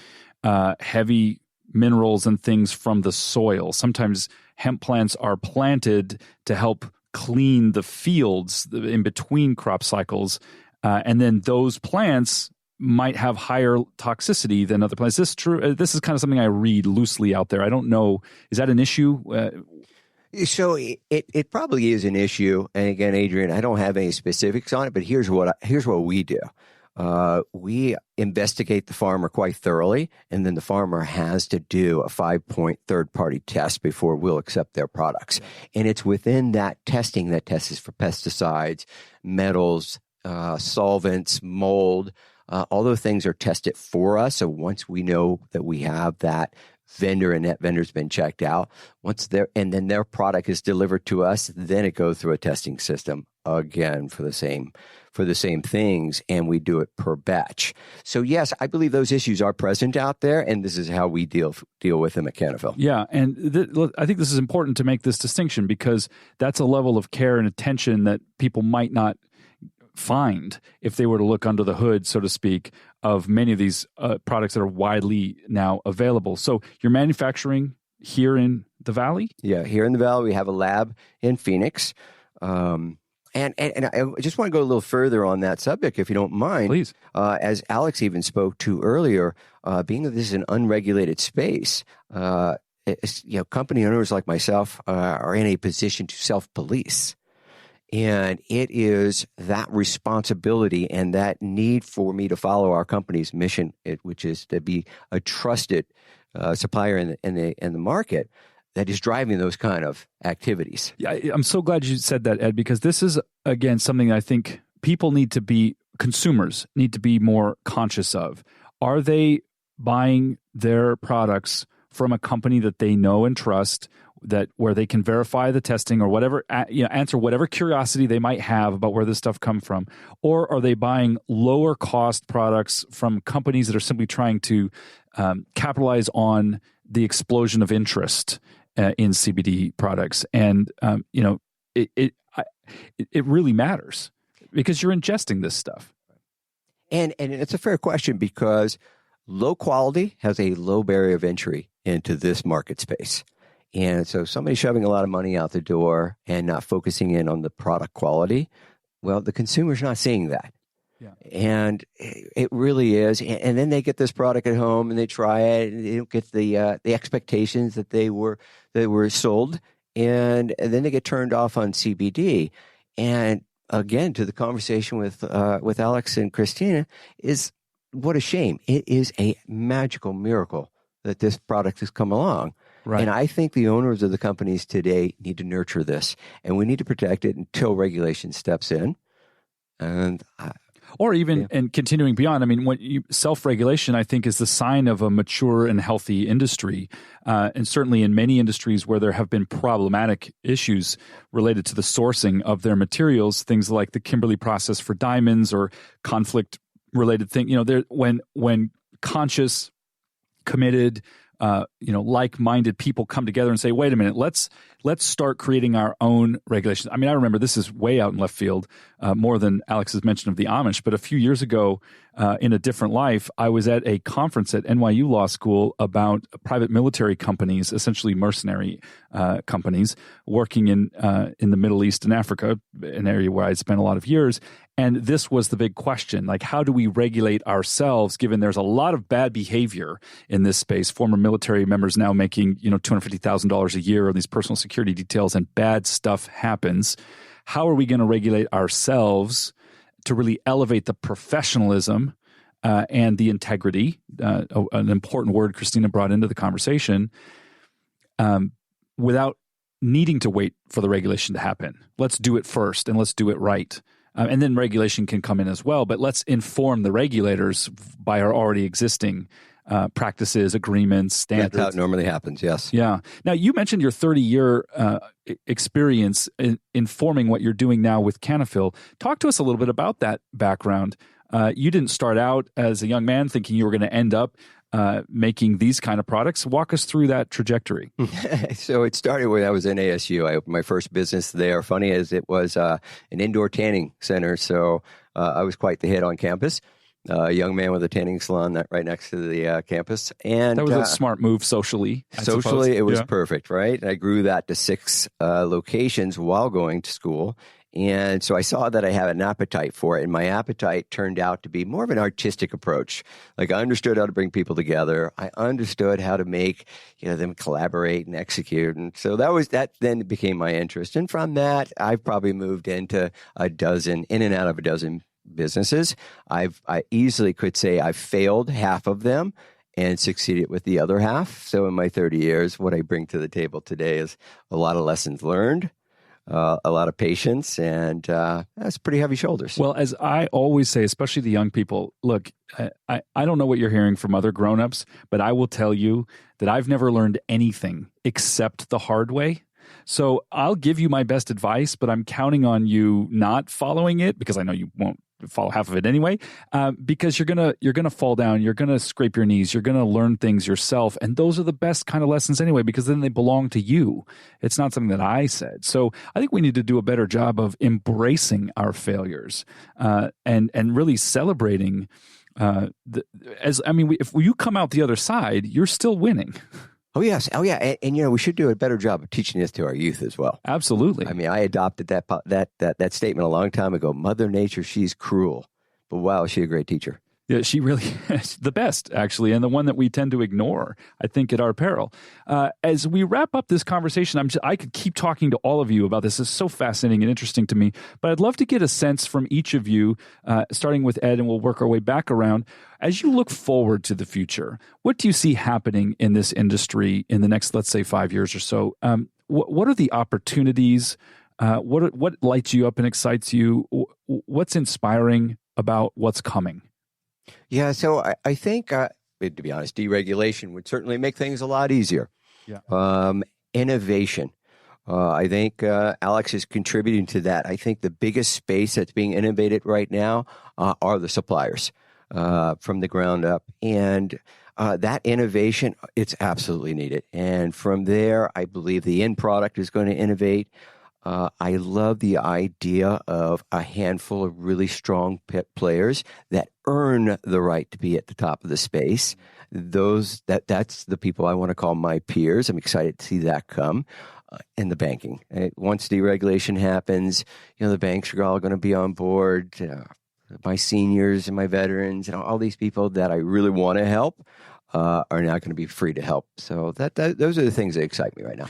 heavy minerals and things from the soil. Sometimes hemp plants are planted to help clean the fields in between crop cycles, and then those plants might have higher toxicity than other plants. Is this true? This is kind of something I read loosely out there. I don't know. Is that an issue? So it probably is an issue. And again, Adrian, I don't have any specifics on it, but here's what we do. We investigate the farmer quite thoroughly, and then the farmer has to do a 5-point third-party test before we'll accept their products. And it's within that testing that tests for pesticides, metals, solvents, mold. All those things are tested for us. So once we know that we have that vendor and that vendor's been checked out, and then their product is delivered to us, then it goes through a testing system again for the same things, and we do it per batch. So yes, I believe those issues are present out there, and this is how we deal with them at Cannafyl. Yeah, and I think this is important to make this distinction, because that's a level of care and attention that people might not find if they were to look under the hood, so to speak, of many of these products that are widely now available. So you're manufacturing here in the Valley? Yeah, here in the Valley. We have a lab in Phoenix. And I just want to go a little further on that subject, if you don't mind. Please. As Alex even spoke to earlier, being that this is an unregulated space, company owners like myself are in a position to self-police. And it is that responsibility and that need for me to follow our company's mission, which is to be a trusted supplier in the market, that is driving those kind of activities. Yeah, I'm so glad you said that, Ed, because this is, again, something I think consumers need to be more conscious of. Are they buying their products from a company that they know and trust, where they can verify the testing or whatever, answer whatever curiosity they might have about where this stuff come from? Or are they buying lower cost products from companies that are simply trying to capitalize on the explosion of interest in CBD products? And it really matters, because you're ingesting this stuff. And it's a fair question, because low quality has a low barrier of entry into this market space. And so somebody shoving a lot of money out the door and not focusing in on the product quality, well, the consumer's not seeing that. Yeah. And it really is. And then they get this product at home and they try it, and they don't get the expectations that they were sold, and then they get turned off on CBD. And again, to the conversation with Alex and Christina, is what a shame. It is a magical miracle that this product has come along. Right. And I think the owners of the companies today need to nurture this, and we need to protect it until regulation steps in. And and continuing beyond. I mean, self-regulation, I think, is the sign of a mature and healthy industry. And certainly in many industries where there have been problematic issues related to the sourcing of their materials, things like the Kimberley process for diamonds or conflict-related things, when conscious, committed, like-minded people come together and say, wait a minute, let's start creating our own regulations. I mean, I remember, this is way out in left field, more than Alex has mentioned of the Amish, but a few years ago, in a different life, I was at a conference at NYU Law School about private military companies, essentially mercenary companies, working in the Middle East and Africa, an area where I'd spent a lot of years. And this was the big question, like, how do we regulate ourselves, given there's a lot of bad behavior in this space? Former military members now making, $250,000 a year on these personal security details, and bad stuff happens. How are we going to regulate ourselves to really elevate the professionalism and the integrity, an important word Christina brought into the conversation, without needing to wait for the regulation to happen. Let's do it first and let's do it right. And then regulation can come in as well, but let's inform the regulators by our already existing practices, agreements, standards. That's how it normally happens, yes. Yeah. Now, you mentioned your 30-year experience in informing what you're doing now with Cannafyl. Talk to us a little bit about that background. You didn't start out as a young man thinking you were going to end up making these kind of products. Walk us through that trajectory. So it started when I was in ASU. I opened my first business there. Funny as it was an indoor tanning center, so I was quite the hit on campus. A young man with a tanning salon right next to the campus. And that was a smart move socially. Socially, it was perfect, right? I grew that to 6 locations while going to school. And so I saw that I had an appetite for it, and my appetite turned out to be more of an artistic approach. Like, I understood how to bring people together. I understood how to make them collaborate and execute. And so that then became my interest. And from that, I've probably moved into in and out of a dozen businesses. I easily could say I've failed half of them and succeeded with the other half. So in my 30 years, what I bring to the table today is a lot of lessons learned, a lot of patience, and that's pretty heavy shoulders. Well, as I always say, especially the young people, look, I don't know what you're hearing from other grownups, but I will tell you that I've never learned anything except the hard way. So I'll give you my best advice, but I'm counting on you not following it, because I know you won't follow half of it anyway, because you're gonna fall down, you're gonna scrape your knees, you're gonna learn things yourself, and those are the best kind of lessons anyway, because then they belong to you. It's not something that I said. So I think we need to do a better job of embracing our failures and really celebrating. If you come out the other side, you're still winning. Oh, yes. Oh, yeah. And we should do a better job of teaching this to our youth as well. Absolutely. I mean, I adopted that statement a long time ago. Mother Nature, she's cruel. But wow, is she a great teacher. Yeah, she really is the best, actually, and the one that we tend to ignore, I think, at our peril. As we wrap up this conversation, I could keep talking to all of you about this. It's so fascinating and interesting to me, but I'd love to get a sense from each of you, starting with Ed, and we'll work our way back around. As you look forward to the future, what do you see happening in this industry in the next, let's say, 5 years or so? What are the opportunities? What lights you up and excites you? What's inspiring about what's coming? Yeah, so I think, to be honest, deregulation would certainly make things a lot easier. Yeah. Innovation. I think Alex is contributing to that. I think the biggest space that's being innovated right now are the suppliers from the ground up. And that innovation, it's absolutely needed. And from there, I believe the end product is going to innovate. I love the idea of a handful of really strong players that earn the right to be at the top of the space. That's the people I want to call my peers. I'm excited to see that come. In the banking, once deregulation happens, the banks are all going to be on board. My seniors and my veterans and all these people that I really want to help are now going to be free to help. So those are the things that excite me right now.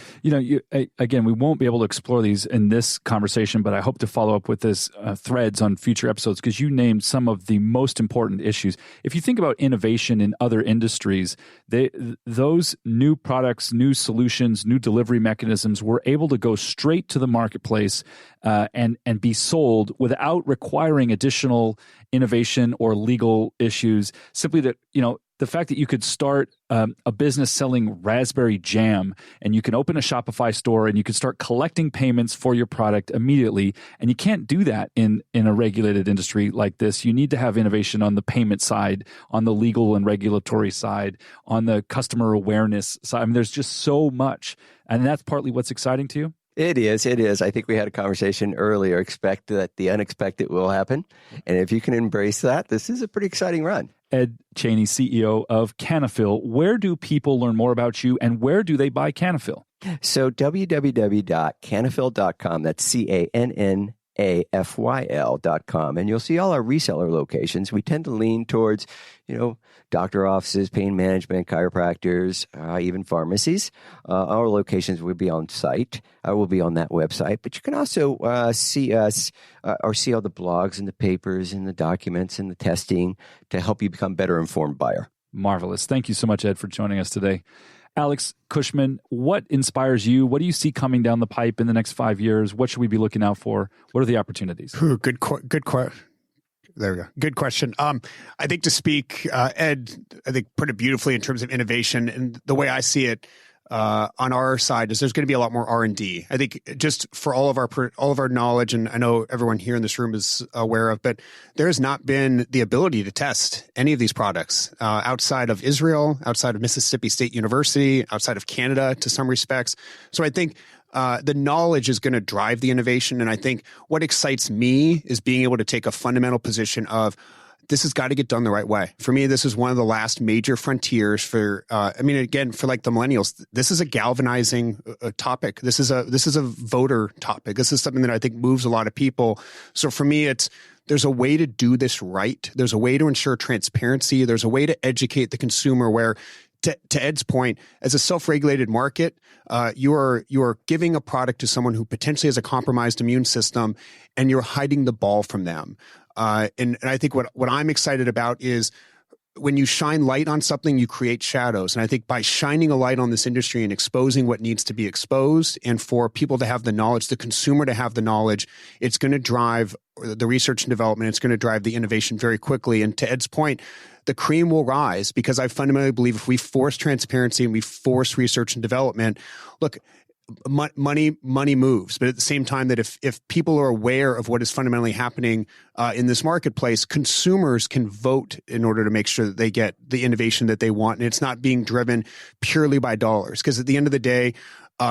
Again, we won't be able to explore these in this conversation, but I hope to follow up with this threads on future episodes, because you named some of the most important issues. If you think about innovation in other industries, those new products, new solutions, new delivery mechanisms were able to go straight to the marketplace and be sold without requiring additional innovation or legal issues. Simply that, the fact that you could start a business selling raspberry jam, and you can open a Shopify store and you can start collecting payments for your product immediately. And you can't do that in a regulated industry like this. You need to have innovation on the payment side, on the legal and regulatory side, on the customer awareness side. I mean, there's just so much. And that's partly what's exciting to you. It is. I think we had a conversation earlier. Expect that the unexpected will happen. And if you can embrace that, this is a pretty exciting run. Ed Chaney, CEO of Cannafyl. Where do people learn more about you, and where do they buy Cannafyl? So www.cannafyl.com. That's CANNAFYL.com. And you'll see all our reseller locations. We tend to lean towards, doctor offices, pain management, chiropractors, even pharmacies. Our locations will be on site. Will be on that website. But you can also see us or see all the blogs and the papers and the documents and the testing to help you become better informed buyer. Marvelous. Thank you so much, Ed, for joining us today. Alex Cushman, what inspires you? What do you see coming down the pipe in the next 5 years? What should we be looking out for? What are the opportunities? Good There we go. Good question. I think to speak, Ed, I think put it beautifully in terms of innovation, and the way I see it on our side is there's going to be a lot more R&D. I think just for all of our knowledge, and I know everyone here in this room is aware of, but there has not been the ability to test any of these products outside of Israel, outside of Mississippi State University, outside of Canada to some respects. So I think the knowledge is going to drive the innovation. And I think what excites me is being able to take a fundamental position of this has got to get done the right way. For me, this is one of the last major frontiers for, again, for like the millennials, this is a galvanizing topic. This is a voter topic. This is something that I think moves a lot of people. So for me, there's a way to do this right. There's a way to ensure transparency. There's a way to educate the consumer where, to Ed's point, as a self-regulated market, you are giving a product to someone who potentially has a compromised immune system, and you're hiding the ball from them. And I think what I'm excited about is when you shine light on something, you create shadows. And I think by shining a light on this industry and exposing what needs to be exposed, and for people to have the knowledge, the consumer to have the knowledge, it's going to drive the research and development. It's going to drive the innovation very quickly. And to Ed's point, the cream will rise, because I fundamentally believe if we force transparency and we force research and development, look, money moves. But at the same time, that if people are aware of what is fundamentally happening in this marketplace, consumers can vote in order to make sure that they get the innovation that they want. And it's not being driven purely by dollars. Because at the end of the day,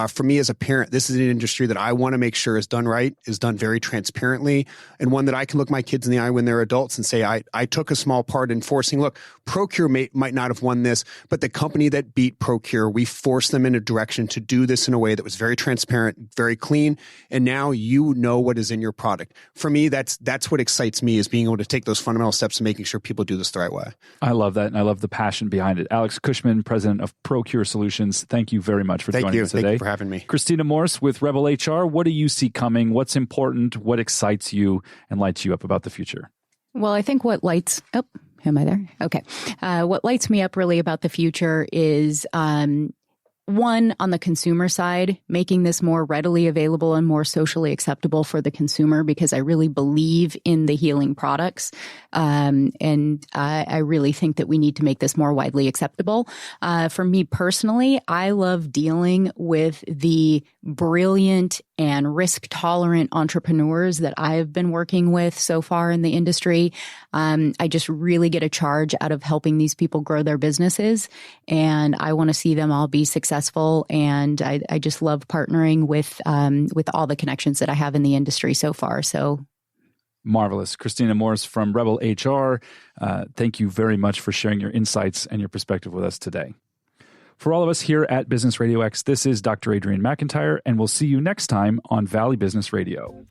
for me as a parent, this is an industry that I want to make sure is done right, is done very transparently, and one that I can look my kids in the eye when they're adults and say, I took a small part in forcing, look, ProKure might not have won this, but the company that beat ProKure, we forced them in a direction to do this in a way that was very transparent, very clean, and now you know what is in your product. For me, that's what excites me, is being able to take those fundamental steps and making sure people do this the right way. I love that, and I love the passion behind it. Alex Cushman, president of ProKure Solutions, thank you very much for joining us today. Thank you for having me. Christina Morse with RebelHR, what do you see coming? What's important? What excites you and lights you up about the future? Well, I think what lights... Oh, am I there? Okay. What lights me up really about the future is... one, on the consumer side, making this more readily available and more socially acceptable for the consumer, because I really believe in the healing products. And I really think that we need to make this more widely acceptable. For me personally, I love dealing with the brilliant and risk-tolerant entrepreneurs that I've been working with so far in the industry. I just really get a charge out of helping these people grow their businesses, and I want to see them all be successful. And I just love partnering with all the connections that I have in the industry so far. So marvelous. Christina Morse from RebelHR, thank you very much for sharing your insights and your perspective with us today. For all of us here at Business Radio X, this is Dr. Adrian McIntyre, and we'll see you next time on Valley Business Radio.